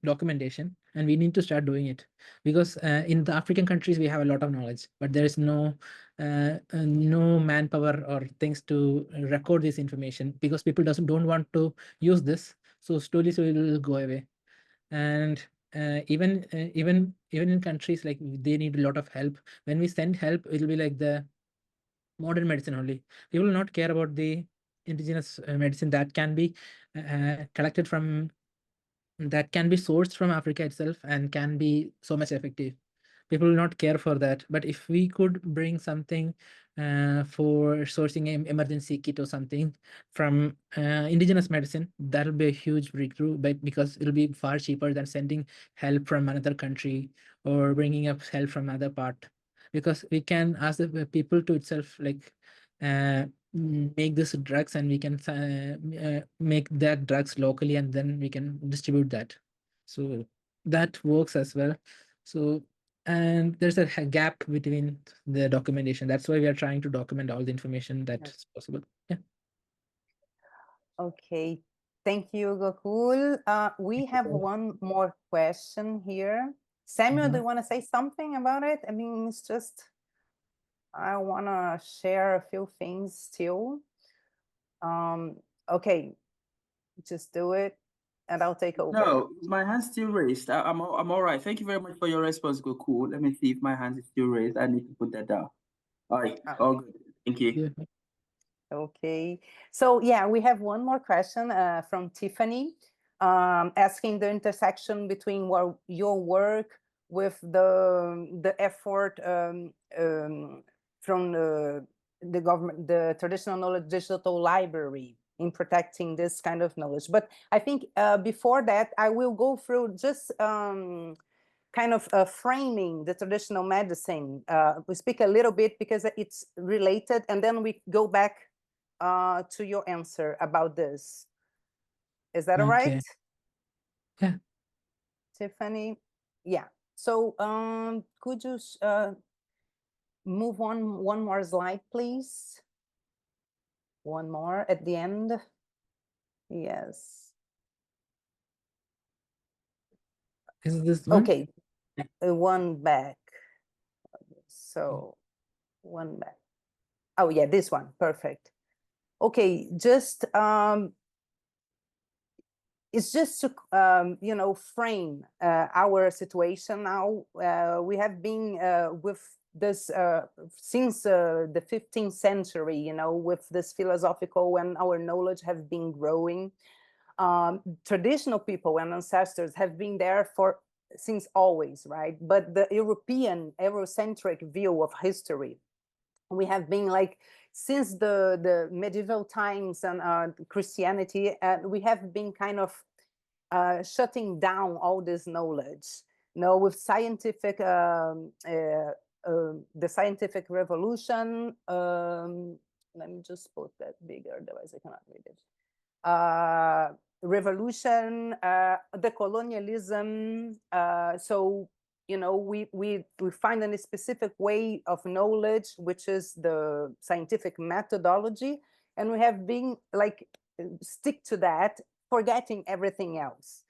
documentation, and we need to start doing it, because in the African countries we have a lot of knowledge, but there is no manpower or things to record this information, because people don't want to use this. So slowly it will go away. And even in countries like they need a lot of help. When we send help, it will be like the modern medicine only. People will not care about the indigenous medicine that can be collected from, that can be sourced from Africa itself and can be so much effective. People will not care for that. But if we could bring something for sourcing an emergency kit or something from indigenous medicine, that'll be a huge breakthrough, but because it'll be far cheaper than sending help from another country or bringing up help from another part. Because we can ask the people to itself like make this drugs, and we can make that drugs locally, and then we can distribute that. So that works as well. So, and there's a gap between the documentation. That's why we are trying to document all the information that's possible. Yeah. Okay, thank you, Gokul. We have one more question here. Samuel, do you want to say something about it? I mean, it's just, I want to share a few things still. Okay, just do it and I'll take over. No, my hand's still raised. I'm all right. Thank you very much for your response, Gokul. Let me see if my hand is still raised. I need to put that down. All right, all good. Thank you. Yeah. Okay, so yeah, we have one more question from Tiffany, asking the intersection between your work with the effort from the government, the traditional knowledge digital library, in protecting this kind of knowledge. But I think before that, I will go through just kind of framing the traditional medicine. We speak a little bit because it's related, and then we go back to your answer about this. Is that all right? Yeah. Tiffany? Yeah. So could you move on one more slide, please? One more at the end. Yes. Is this one? Okay. One back. So one back. Oh yeah, this one, perfect. Okay, just it's just to you know, frame our situation now. We have been with this since the 15th century, you know, with this philosophical, and our knowledge have been growing. Traditional people and ancestors have been there for since always, right? But the European Eurocentric view of history, we have been like since the medieval times and Christianity, we have been kind of shutting down all this knowledge. You know, with scientific the scientific revolution. Let me just put that bigger, otherwise I cannot read it. Revolution, the colonialism. So you know, we find a specific way of knowledge, which is the scientific methodology, and we have been like stick to that, forgetting everything else.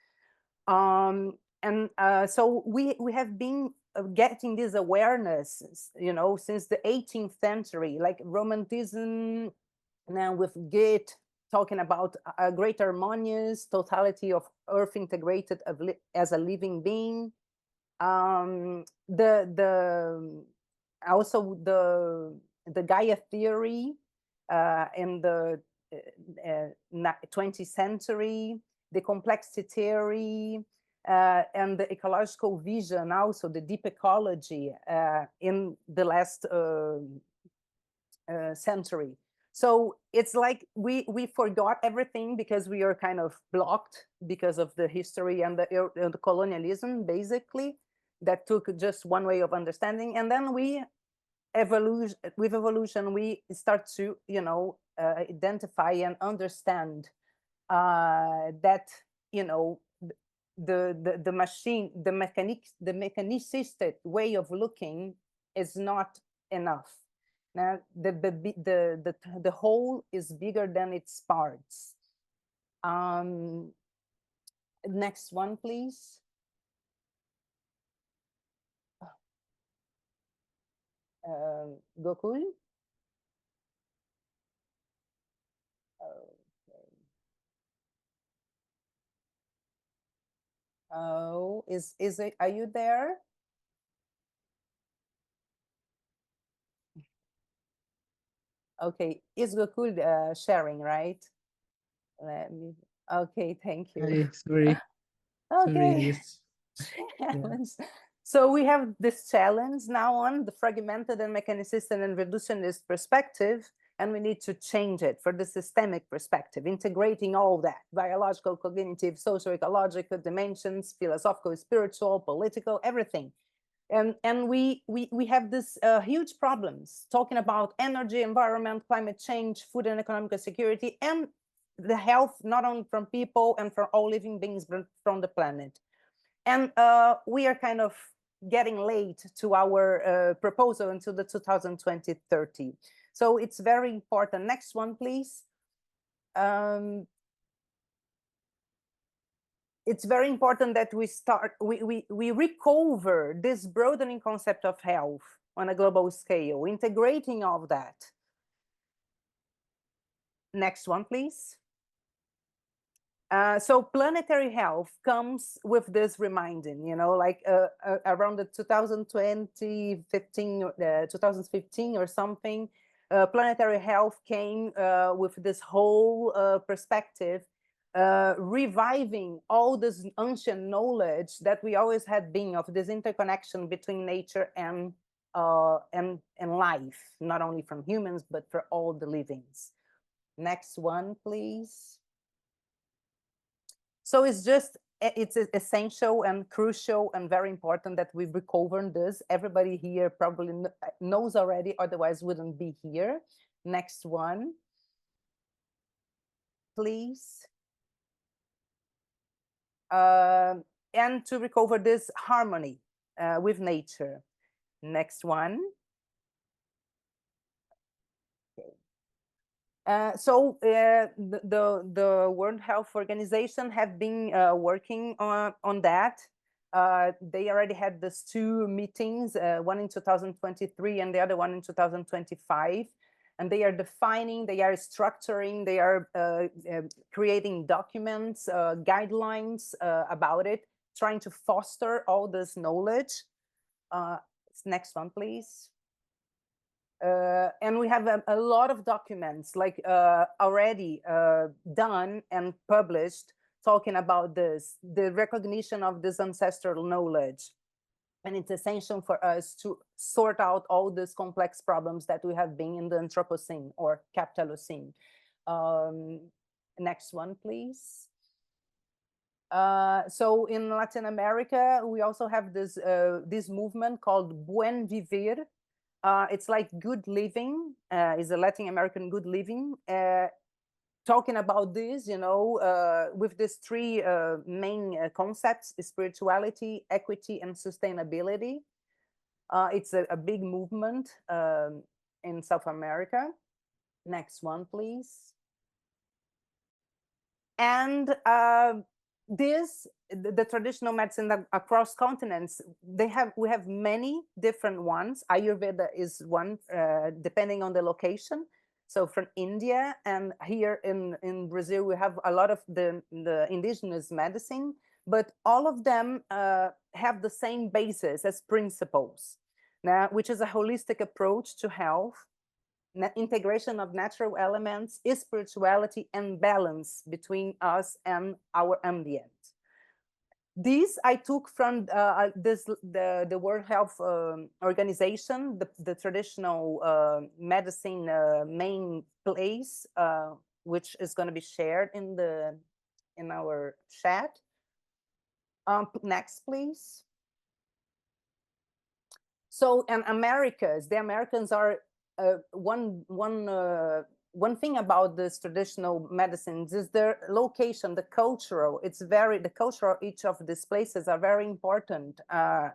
So we have been getting this awareness, you know, since the 18th century, like Romanticism, now with Goethe talking about a great harmonious totality of earth integrated as a living being. Also the Gaia theory in the 20th century, the complexity theory, and the ecological vision, also the deep ecology in the last century. So it's like we forgot everything because we are kind of blocked because of the history and the colonialism, basically, that took just one way of understanding. And then with evolution, we start to, you know, identify and understand that, you know, the machine, the mechanicistic way of looking is not enough. Now, the whole is bigger than its parts. Next one, please. Gokul. Okay. Oh, is it? Are you there? Okay, is Gokul sharing, right? Let me. Okay, thank you. Hi, sorry. Okay. Yes. Challenge. So we have this challenge now on the fragmented and mechanicist and reductionist perspective, and we need to change it for the systemic perspective, integrating all that biological, cognitive, socio-ecological dimensions, philosophical, spiritual, political, everything. And we have this huge problems talking about energy, environment, climate change, food and economic security, and the health, not only from people and from all living beings, but from the planet. And we are kind of getting late to our proposal until the 2020-30. So it's very important. Next one, please. It's very important that we recover this broadening concept of health on a global scale, integrating all of that. Next one, please. So planetary health comes with this reminding, you know, like around the 2015 or something, planetary health came with this whole perspective, reviving all this ancient knowledge that we always had been of this interconnection between nature and life, not only from humans, but for all the livings. Next one, please. So it's essential and crucial and very important that we recover this. Everybody here probably knows already, otherwise wouldn't be here. Next one, please. And to recover this harmony with nature. Next one. So the World Health Organization have been working on that. They already had these 2 meetings, one in 2023 and the other one in 2025. And they are defining, they are structuring, they are creating documents, guidelines about it, trying to foster all this knowledge. Next one, please. And we have a lot of documents like already done and published talking about this, the recognition of this ancestral knowledge. And it's essential for us to sort out all these complex problems that we have been in the Anthropocene or Capitalocene. Next one, please. So in Latin America, we also have this movement called Buen Vivir. It's like good living, is a Latin American good living. Talking about this, you know, with these 3 main concepts: spirituality, equity, and sustainability. It's a big movement in South America. Next one, please. And the traditional medicine across continents, we have many different ones. Ayurveda is one, depending on the location. So from India, and here in Brazil, we have a lot of the indigenous medicine, but all of them have the same basis as principles, now, which is a holistic approach to health, integration of natural elements, spirituality, and balance between us and our ambient. These I took from the World Health Organization, the traditional medicine main place, which is going to be shared in our chat. Next, please. So, and Americas, the Americans are one thing about this traditional medicines is their location, the cultural. The cultural each of these places are very important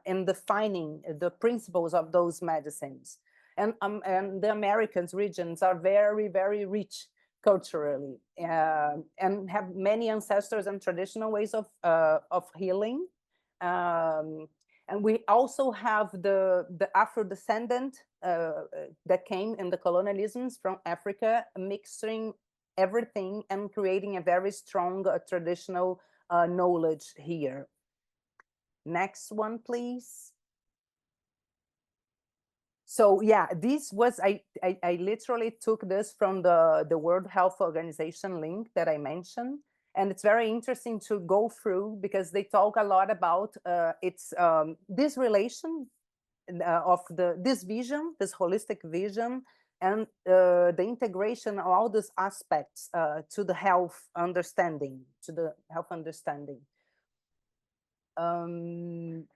in defining the principles of those medicines. And the Americans regions are very, very rich culturally and have many ancestors and traditional ways of healing. And we also have the Afro-descendant that came in the colonialisms from Africa, mixing everything and creating a very strong traditional knowledge here. Next one, please. So yeah, this was, I literally took this from the World Health Organization link that I mentioned. And it's very interesting to go through because they talk a lot about this relation of this vision, this holistic vision, and the integration of all these aspects to the health understanding,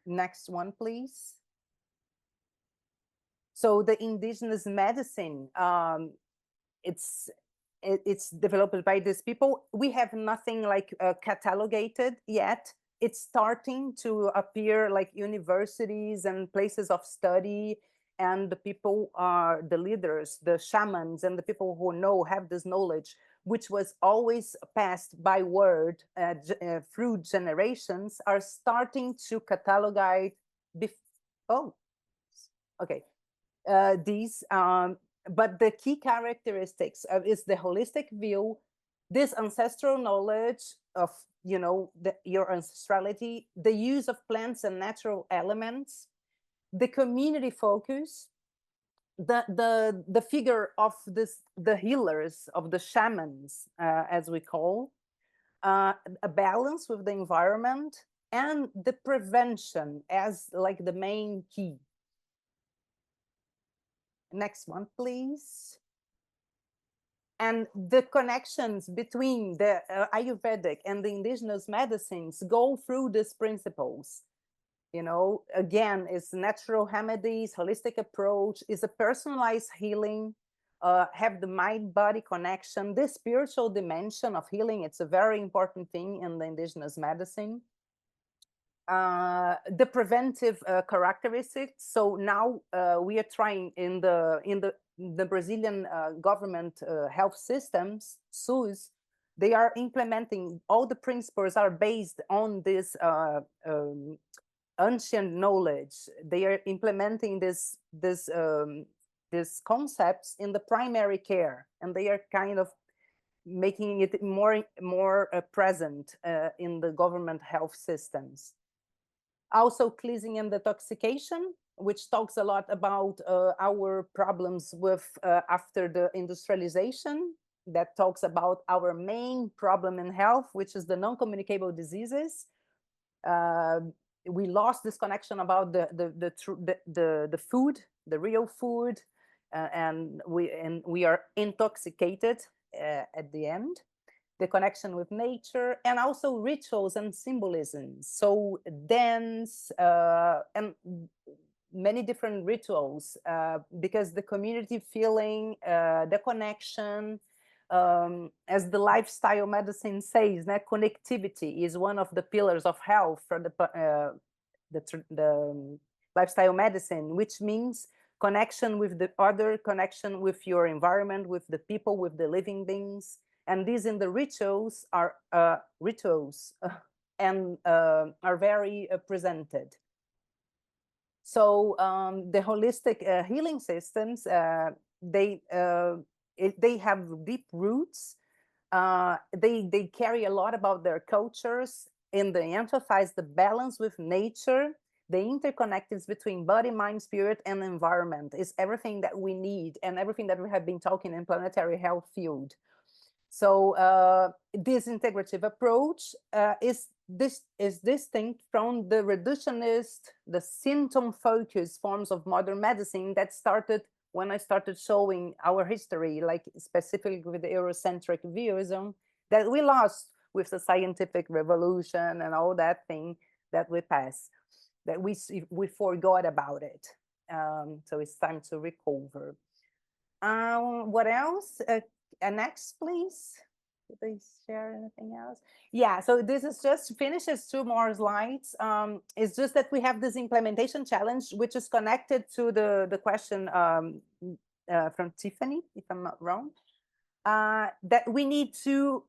Next one, please. So the indigenous medicine, it's developed by these people. We have nothing like catalogated yet. It's starting to appear like universities and places of study, and the people are the leaders, the shamans, and the people who have this knowledge, which was always passed by word through generations, are starting to catalogate. These. But the key characteristics is the holistic view, this ancestral knowledge of, your ancestrality, the use of plants and natural elements, the community focus, the figure of the healers, of the shamans, as we call, a balance with the environment, and the prevention as like the main key. Next one, please. And the connections between the Ayurvedic and the indigenous medicines go through these principles. Again, it's natural remedies, holistic approach, is a personalized healing, have the mind-body connection, the spiritual dimension of healing. It's a very important thing in the indigenous medicine. The preventive characteristics. So now we are trying in the Brazilian government health systems, SUS, they are implementing, all the principles are based on this ancient knowledge. They are implementing these concepts in the primary care, and they are kind of making it more present in the government health systems. Also, cleansing and detoxification, which talks a lot about our problems with after the industrialization. That talks about our main problem in health, which is the non-communicable diseases. We lost this connection about the food, the real food, and we are intoxicated at the end. The connection with nature, and also rituals and symbolisms. So dance and many different rituals, because the community feeling, the connection, as the lifestyle medicine says, that connectivity is one of the pillars of health for the lifestyle medicine, which means connection with the other, connection with your environment, with the people, with the living beings. And these in the rituals are and are very presented. So the holistic healing systems, they have deep roots. They carry a lot about their cultures, and they emphasize the balance with nature. The interconnectedness between body, mind, spirit, and environment is everything that we need, and everything that we have been talking in planetary health field. So this integrative approach is distinct from the reductionist, the symptom-focused forms of modern medicine that started when I started showing our history, like specifically with the Eurocentric viewism that we lost with the scientific revolution and all that thing that we passed, that we forgot about it. So it's time to recover. What else? Next, please. Did they share anything else? Yeah, so this is just finishes 2 more slides. It's just that we have this implementation challenge, which is connected to the question from Tiffany, if I'm not wrong. That we need to,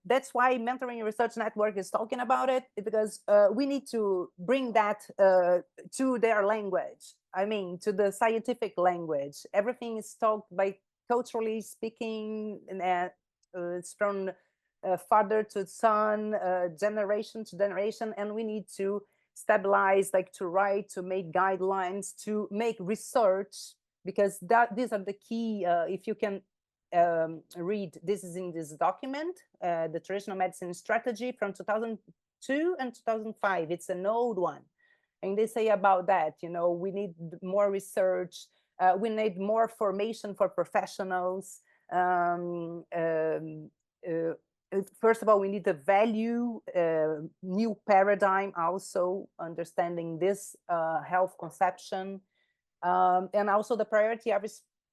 that's why Mentoring Research Network is talking about it, because we need to bring that to their language. I mean, to the scientific language. Everything is talked by culturally speaking, and it's from father to son, generation to generation, and we need to stabilize, like to write, to make guidelines, to make research, because these are the key. If you can read, this is in this document, the Traditional Medicine Strategy from 2002 and 2005. It's an old one, and they say about that, you know, we need more research. We need more formation for professionals. First of all, we need to value new paradigm, also understanding this health conception, and also the priority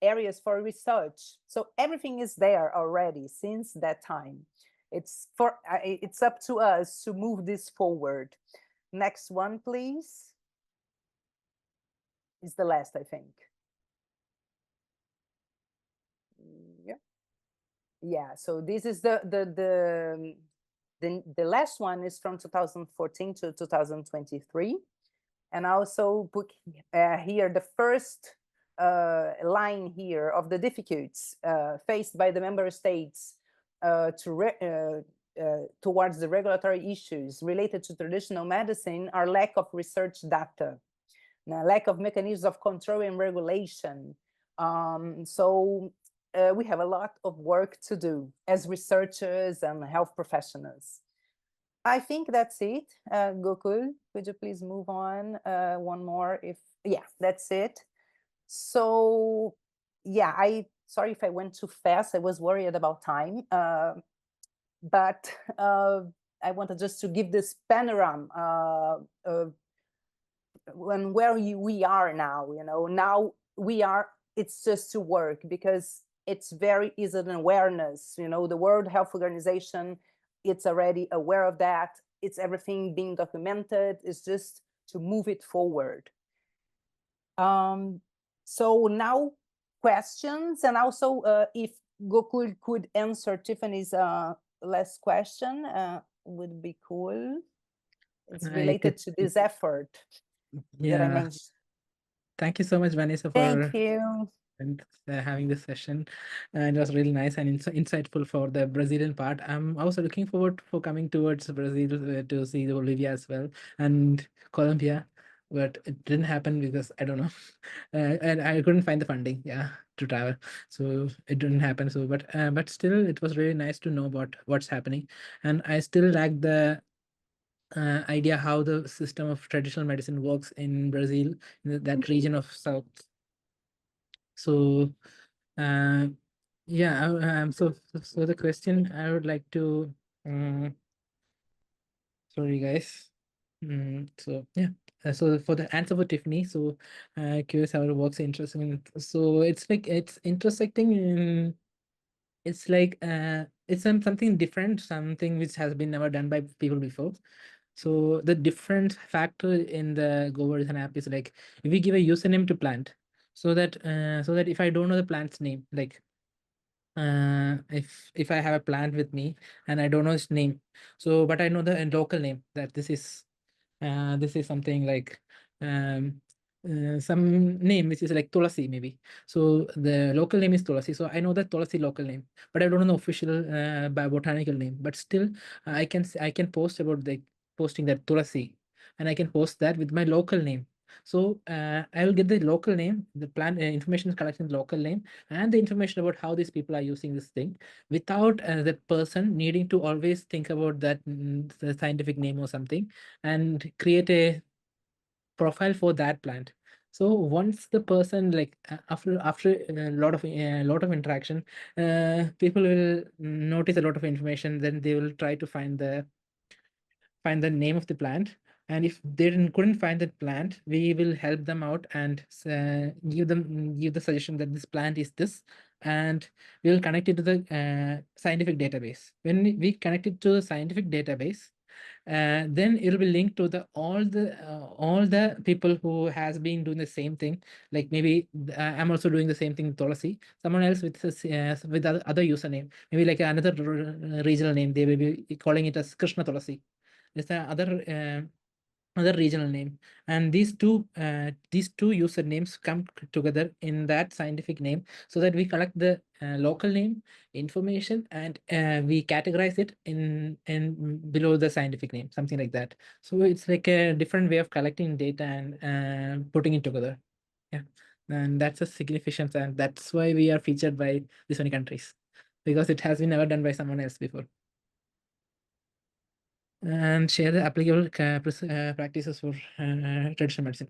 areas for research. So everything is there already since that time. It's up to us to move this forward. Next one, please. Is the last, I think. Yeah, so this is the last one is from 2014 to 2023, and I also put here the first line here of the difficulties faced by the member states towards the regulatory issues related to traditional medicine are lack of research data, lack of mechanisms of control and regulation. So we have a lot of work to do as researchers and health professionals. I think that's it. Gokul, could you please move on? One more, yeah, that's it. So, yeah, sorry if I went too fast. I was worried about time, but I wanted just to give this panorama where we are now. You know, now we are. It's just to work, because it's an awareness. You know, the World Health Organization, it's already aware of that. It's everything being documented. It's just to move it forward. So now questions, and also if Gokul could answer Tiffany's last question, would be cool. it's I related to could- this effort that I Yeah. mentioned. Thank you so much, Vanessa, Thank for you. having this session. And it was really nice and insightful for the Brazilian part. I'm also looking forward for coming towards Brazil to see the Bolivia as well and Colombia, but it didn't happen because I don't know, and I couldn't find the funding, yeah, to travel, so it didn't happen. So, but still, it was really nice to know about what's happening, and I still lack the idea how the system of traditional medicine works in Brazil, in that region of South. So, uh, yeah, so the question I would like to, sorry guys. So yeah, so for the answer for Tiffany, so curious how it works, interesting. So it's intersecting in, it's like it's something different, something which has been never done by people before. So the different factor in the GoVersion app is like if we give a username to plant, so that if I don't know the plant's name, like if I have a plant with me and I don't know its name, so but I know the local name, that this is something like um some name which is like Tulasi maybe. So the local name is Tulasi. So I know the Tulasi local name, but I don't know the official botanical name. But still, I can post about the posting that Tulasi, and I can post that with my local name. So I will get the local name, the plant information is collecting the local name, and the information about how these people are using this thing, without that person needing to always think about that the scientific name or something, and create a profile for that plant. So once the person like after a lot of interaction, people will notice a lot of information. Then they will try to find the name of the plant. And if they couldn't find that plant, we will help them out and give the suggestion that this plant is this, and we will connect it to the scientific database. When we connect it to the scientific database, then it'll be linked to the all the people who has been doing the same thing. Like maybe I'm also doing the same thing with Tulasi. Someone else with with other username, maybe like another regional name, they will be calling it as Krishna Tulasi. There's other regional name, and these two usernames come together in that scientific name, so that we collect the local name information, and we categorize it in below the scientific name, something like that. So it's like a different way of collecting data and putting it together. Yeah, and that's a significance, and that's why we are featured by this many countries, because it has been never done by someone else before. And share the applicable practices for traditional medicine.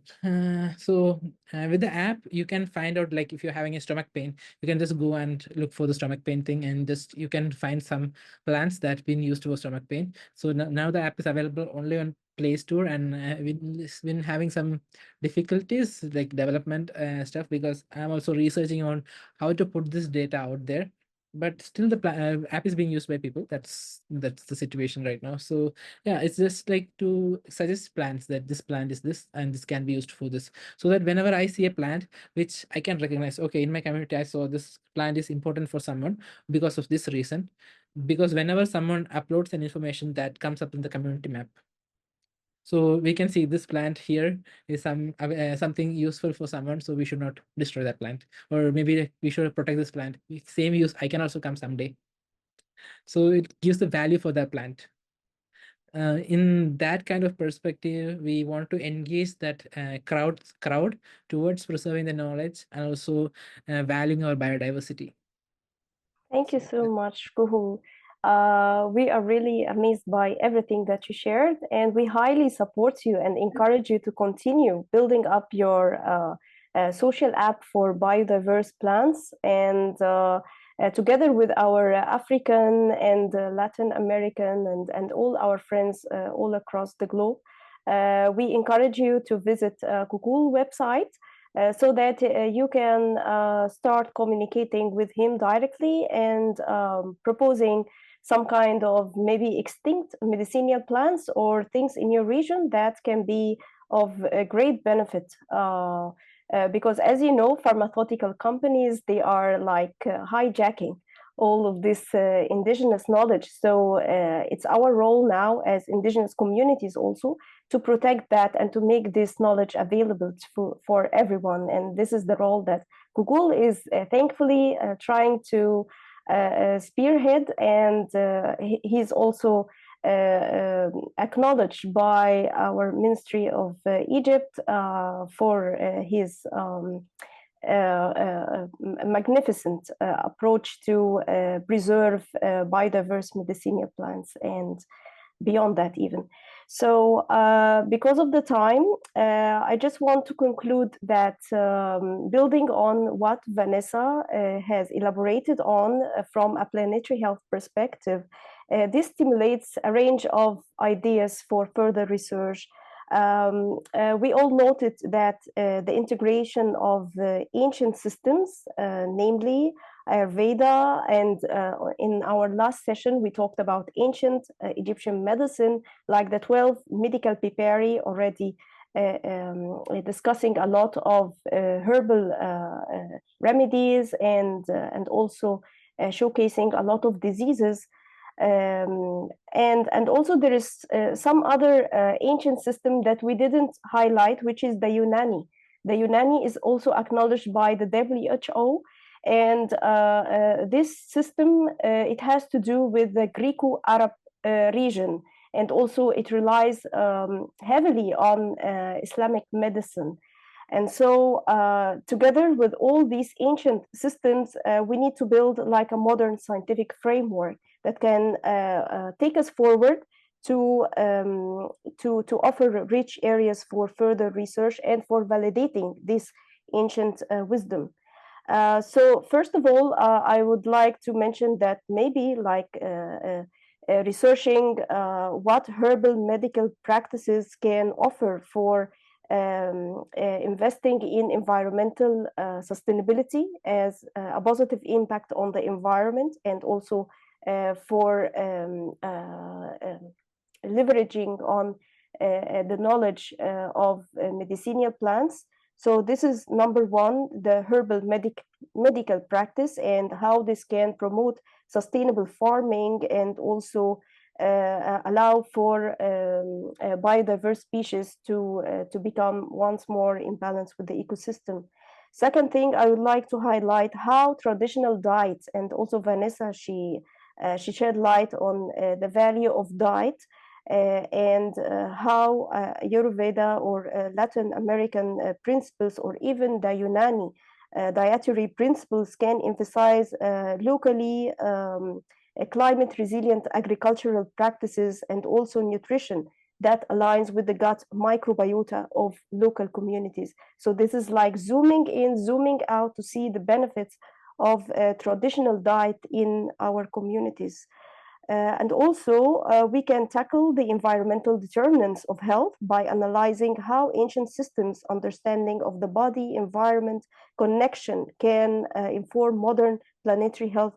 So with the app, you can find out, like if you're having a stomach pain, you can just go and look for the stomach pain thing, and just you can find some plants that been used for stomach pain. So now the app is available only on Play Store, and we've been having some difficulties like development stuff, because I'm also researching on how to put this data out there. But still, the app is being used by people. That's the situation right now. So yeah, it's just like to suggest plants that this plant is this and this can be used for this, so that whenever I see a plant which I can recognize, okay, in my community I saw this plant is important for someone because of this reason. Because whenever someone uploads an information, that comes up in the community map, so we can see this plant here is something useful for someone, so we should not destroy that plant, or maybe we should protect this plant. Same use I can also come someday, so it gives the value for that plant. In that kind of perspective, we want to engage that crowd towards preserving the knowledge, and also valuing our biodiversity. Thank you so much, Kuhu. We are really amazed by everything that you shared, and we highly support you and encourage you to continue building up your social app for biodiverse plants. And together with our African and Latin American and all our friends all across the globe, we encourage you to visit Kuku's website, so that you can start communicating with him directly and proposing some kind of maybe extinct medicinal plants or things in your region that can be of great benefit. Because as you know, pharmaceutical companies, they are like hijacking all of this indigenous knowledge. So it's our role now as indigenous communities also to protect that and to make this knowledge available for everyone. And this is the role that Google is thankfully trying to spearhead, and he's also acknowledged by our Ministry of Egypt for his magnificent approach to preserve biodiverse medicinal plants and beyond that even. So because of the time, I just want to conclude that building on what Vanessa has elaborated on from a planetary health perspective, this stimulates a range of ideas for further research. We all noted that the integration of ancient systems, namely Ayurveda, and in our last session, we talked about ancient Egyptian medicine, like the 12 medical papyri, already discussing a lot of herbal remedies and also showcasing a lot of diseases. And also there is some other ancient system that we didn't highlight, which is the Unani. The Unani is also acknowledged by the WHO. And this system, it has to do with the Greco-Arab region. And also it relies heavily on Islamic medicine. And so together with all these ancient systems, we need to build like a modern scientific framework that can take us forward to offer rich areas for further research and for validating this ancient wisdom. So first of all, I would like to mention that maybe like researching what herbal medical practices can offer for investing in environmental sustainability as a positive impact on the environment, and also for leveraging on the knowledge of medicinal plants. So this is number one, the herbal medical practice and how this can promote sustainable farming and also allow for biodiverse species to become once more in balance with the ecosystem. Second thing, I would like to highlight how traditional diets, and also Vanessa, she shed light on the value of diet and how Ayurveda or Latin American principles, or even the Unani dietary principles, can emphasize locally climate resilient agricultural practices and also nutrition that aligns with the gut microbiota of local communities. So this is like zooming in, zooming out to see the benefits of traditional diet in our communities. And also, we can tackle the environmental determinants of health by analyzing how ancient systems' understanding of the body, environment, connection can inform modern planetary health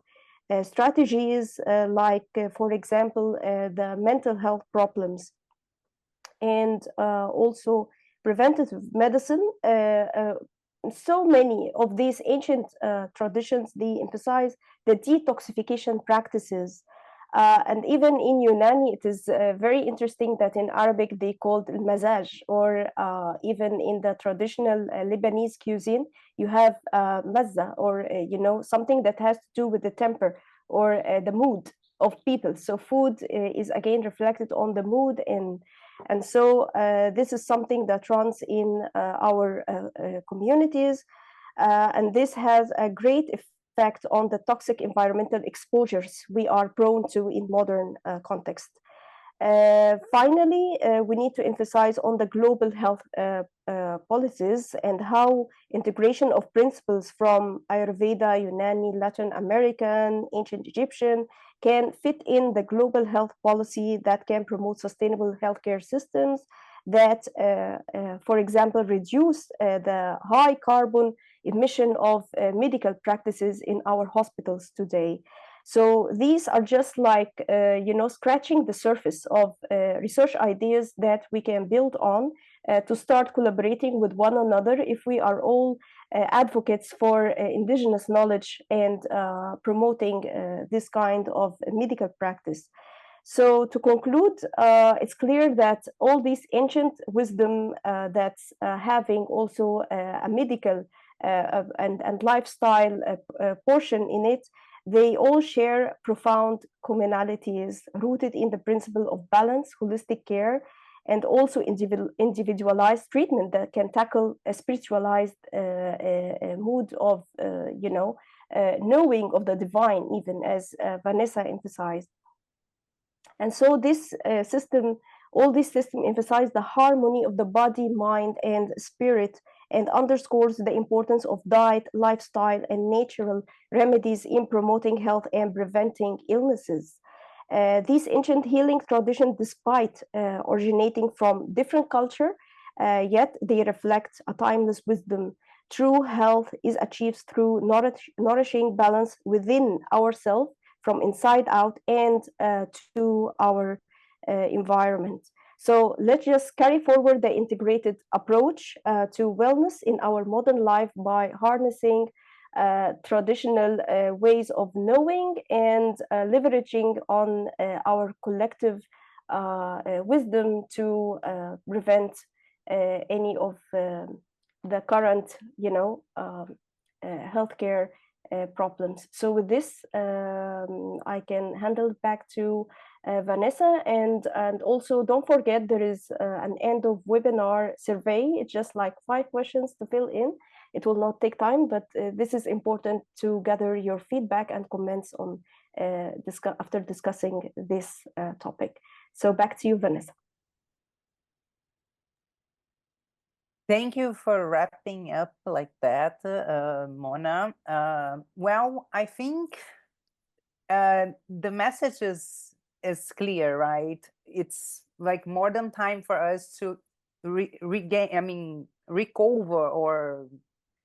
strategies, like, for example, the mental health problems. And also preventative medicine. So many of these ancient traditions, they emphasize the detoxification practices. And even in Unani, it is very interesting that in Arabic they called al-mazaj, or even in the traditional Lebanese cuisine, you have mazza, or something that has to do with the temper or the mood of people. So food is again reflected on the mood, and so this is something that runs in our communities, and this has a great effect on the toxic environmental exposures we are prone to in modern context. Finally, we need to emphasize on the global health policies and how integration of principles from Ayurveda, Unani, Latin American, ancient Egyptian can fit in the global health policy that can promote sustainable healthcare systems that, for example, reduce the high carbon emission of medical practices in our hospitals today. So these are just like, scratching the surface of research ideas that we can build on to start collaborating with one another if we are all advocates for indigenous knowledge and promoting this kind of medical practice. So to conclude, it's clear that all these ancient wisdom that's having also a medical and lifestyle portion in it, they all share profound commonalities rooted in the principle of balance, holistic care, and also individualized treatment that can tackle a spiritualized mood of, knowing of the divine, even as Vanessa emphasized. And so this all these systems emphasize the harmony of the body, mind, and spirit, and underscores the importance of diet, lifestyle, and natural remedies in promoting health and preventing illnesses. These ancient healing traditions, despite originating from different culture, yet they reflect a timeless wisdom. True health is achieved through nourishing balance within ourselves from inside out and to our environment. So let's just carry forward the integrated approach to wellness in our modern life by harnessing traditional ways of knowing and leveraging on our collective wisdom to prevent any of the current, healthcare problems. So with this, I can handle it back to Vanessa, and also don't forget there is an end of webinar survey. It's just like 5 questions to fill in. It will not take time, but this is important to gather your feedback and comments on after discussing this topic. So back to you, Vanessa. Thank you for wrapping up like that, Mona. Well, I think the message is clear, right? It's like more than time for us to regain, recover or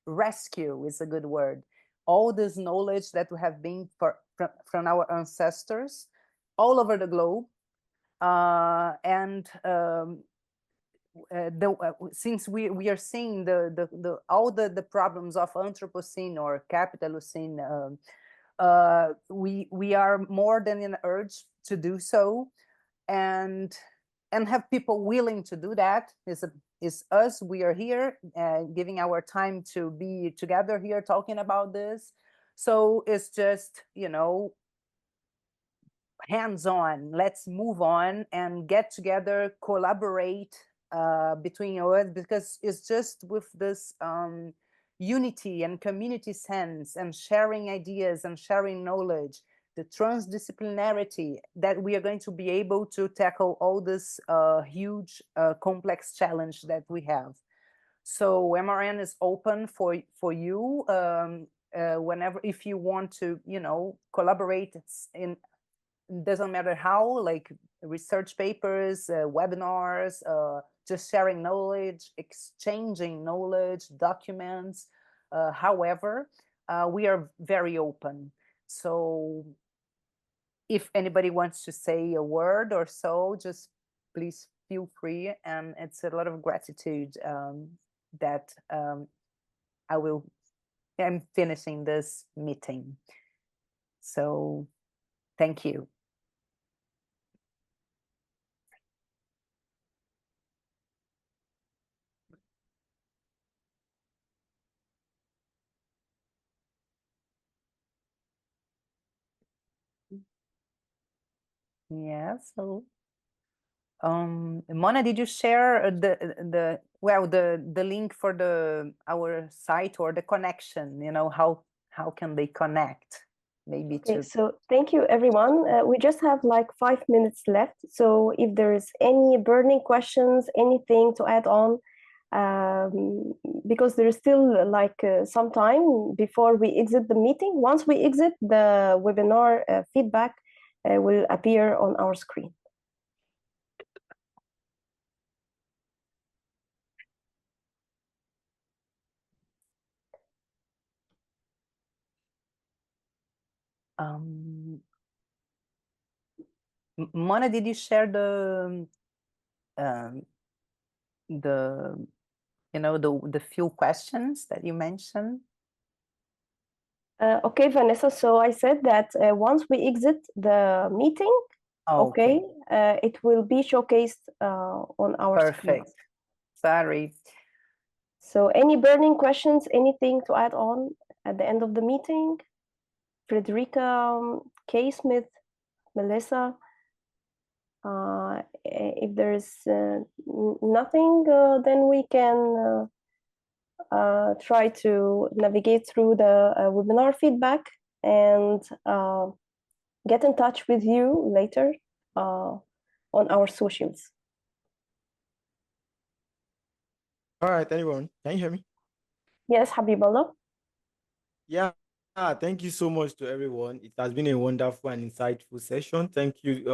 rescue is a good word. All this knowledge that we have been from our ancestors all over the globe. Since we are seeing all the problems of Anthropocene or Capitalocene, we are more than in urge to do so, and have people willing to do that is us. We are here giving our time to be together here talking about this. So it's just, hands-on. Let's move on and get together, collaborate between us, because it's just with this unity and community sense and sharing ideas and sharing knowledge, the transdisciplinarity, that we are going to be able to tackle all this huge complex challenge that we have. So MRN is open for you whenever, if you want to, collaborate doesn't matter how, like research papers, webinars, just sharing knowledge, exchanging knowledge, documents. However, we are very open. So if anybody wants to say a word or so, just please feel free. And it's a lot of gratitude that I'm finishing this meeting. So thank you. Yeah, so Mona, did you share the link for our site or the connection? How can they connect? Maybe Okay, so thank you, everyone. We just have like 5 minutes left. So if there's any burning questions, anything to add on, because there is still like some time before we exit the meeting. Once we exit, the webinar feedback will appear on our screen. Mona, did you share the the few questions that you mentioned? Okay, Vanessa. So I said that once we exit the meeting, okay, it will be showcased on our screen. Perfect. Sorry. So any burning questions, anything to add on at the end of the meeting? Frederica, K. Smith, Melissa, if there's nothing, then we can try to navigate through the webinar feedback and get in touch with you later on our socials. All right, everyone. Can you hear me? Yes, Habiballah. Yeah. Thank you so much to everyone. It has been a wonderful and insightful session. Thank you,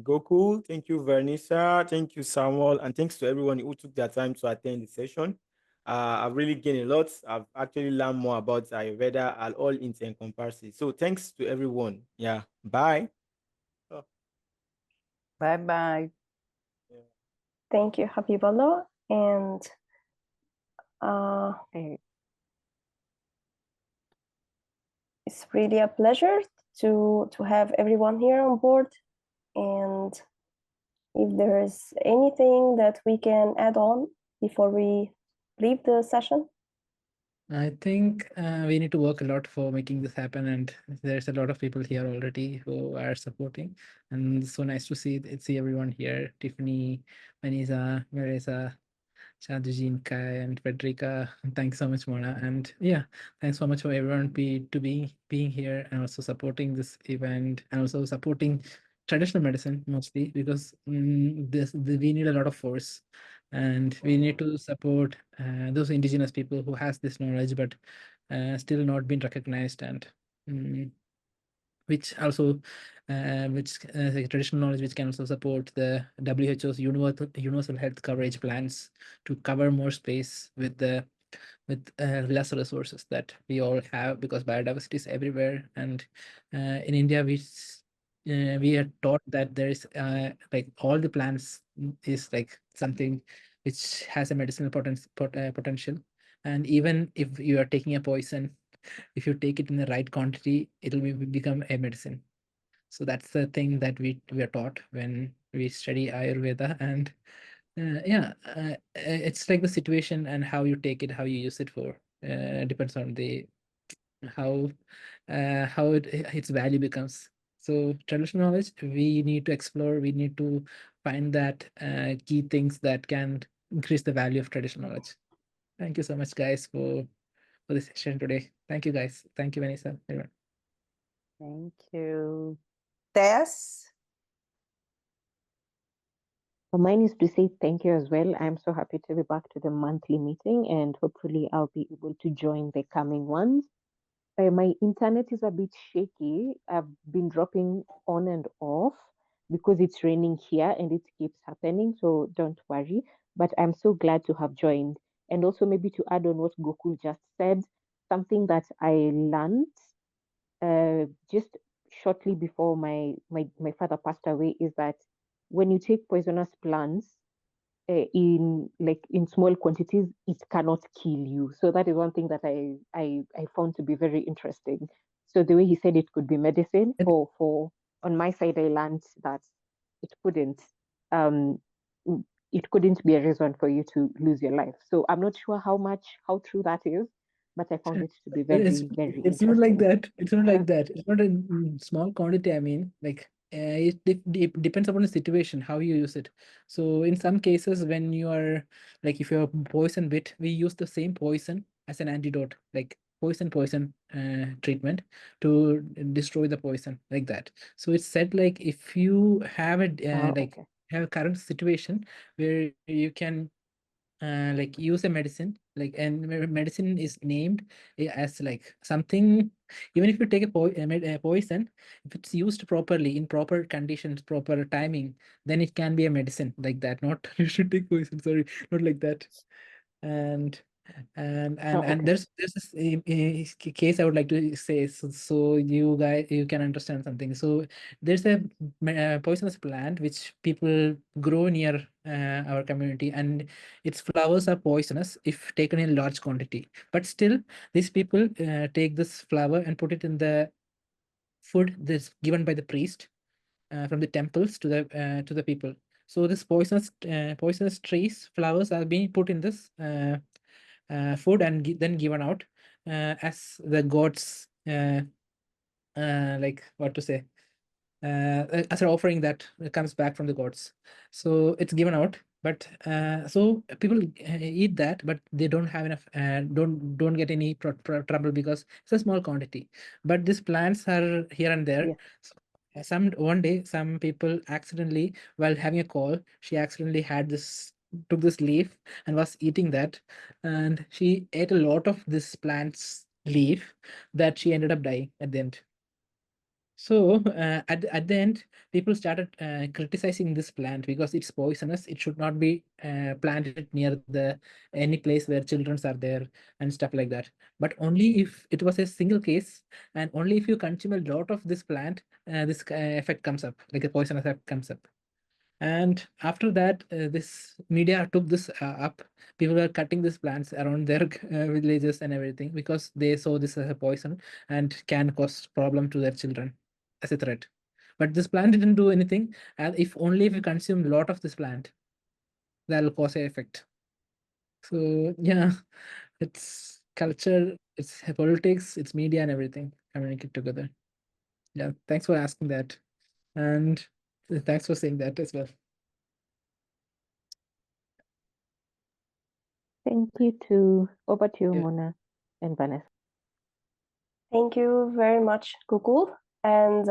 Gokul. Thank you, Vanessa. Thank you, Samuel. And thanks to everyone who took their time to attend the session. I've really gained a lot. I've actually learned more about Ayurveda and all encompasses. So thanks to everyone. Yeah. Bye. Oh. Bye-bye. Yeah. Thank you, Habiballah. And it's really a pleasure to have everyone here on board. And if there is anything that we can add on before we leave the session. I think we need to work a lot for making this happen, and there's a lot of people here already who are supporting, and it's so nice to see everyone here. Tiffany, Vanessa, Marisa, Shadujin, Kai, and Frederica. Thanks so much, Mona. And yeah, thanks so much for everyone being here and also supporting this event and also supporting traditional medicine mostly, because we need a lot of force, and we need to support those indigenous people who has this knowledge but still not been recognized, and which also like traditional knowledge which can also support the WHO's universal health coverage plans to cover more space with less resources that we all have, because biodiversity is everywhere. And in India we are taught that there is like all the plants is like something which has a medicinal potential, and even if you are taking a poison, if you take it in the right quantity, it'll become a medicine. So that's the thing that we are taught when we study Ayurveda. And it's like the situation and how you take it, how you use it for depends on the how its value becomes. So traditional knowledge, we need to explore, we need to find that key things that can increase the value of traditional knowledge. Thank you so much, guys, for this session today. Thank you, guys. Thank you, Vanessa. Everyone. Thank you. Tess? Well, mine is to say thank you as well. I'm so happy to be back to the monthly meeting, and hopefully I'll be able to join the coming ones. My internet is a bit shaky. I've been dropping on and off because it's raining here and it keeps happening. So don't worry. But I'm so glad to have joined. And also, maybe to add on what Gokul just said, something that I learned just shortly before my father passed away is that when you take poisonous plants in small quantities, it cannot kill you. So that is one thing that I found to be very interesting. So the way he said it could be medicine for on my side, I learned that it couldn't um it couldn't be a reason for you to lose your life. So I'm not sure how true that is, but I found it to be very, very It's not like interesting. that. It's not like that. It's not a small quantity. I mean, like it depends upon the situation, how you use it. So in some cases, when you are like, if you're poison bit, we use the same poison as an antidote, like poison treatment to destroy the poison, like that. So it's said like if you have a Okay. have a current situation where you can like use a medicine, like, and medicine is named as like something. Even if you take a poison, if it's used properly in proper conditions, proper timing, then it can be a medicine, like that. Not you should take poison, sorry, not like that. And okay. there's this case I would like to say, so you can understand something. So there's a poisonous plant which people grow near our community, and its flowers are poisonous if taken in large quantity. But still, these people take this flower and put it in the food that's given by the priest from the temples to the people. So this poisonous trees flowers are being put in this food and then given out as the gods, like what to say, as an offering that comes back from the gods. So it's given out, but so people eat that, but they don't have enough, don't get any trouble because it's a small quantity. But these plants are here and there. Yeah. So one day, some people accidentally, while having a call, she accidentally took this leaf and was eating that, and she ate a lot of this plant's leaf that she ended up dying at the end. So at the end, people started criticizing this plant because it's poisonous. It should not be planted near any place where children are there and stuff like that. But only if it was a single case, and only if you consume a lot of this plant, this effect comes up, like a poison effect comes up. And after that, this media took this up. People were cutting these plants around their villages and everything because they saw this as a poison and can cause problem to their children as a threat. But this plant didn't do anything. And if you consume a lot of this plant, that'll cause an effect. So yeah, it's culture, it's politics, it's media and everything communicate together. Yeah, thanks for asking that. And thanks for saying that as well. Thank you too. Over to you, Yeah. Mona and Vanessa. Thank you very much, Gokul and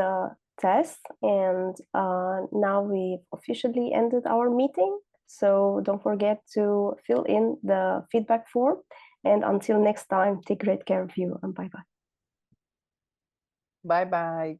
Tess. And now we've officially ended our meeting. So don't forget to fill in the feedback form. And until next time, take great care of you and bye-bye. Bye-bye.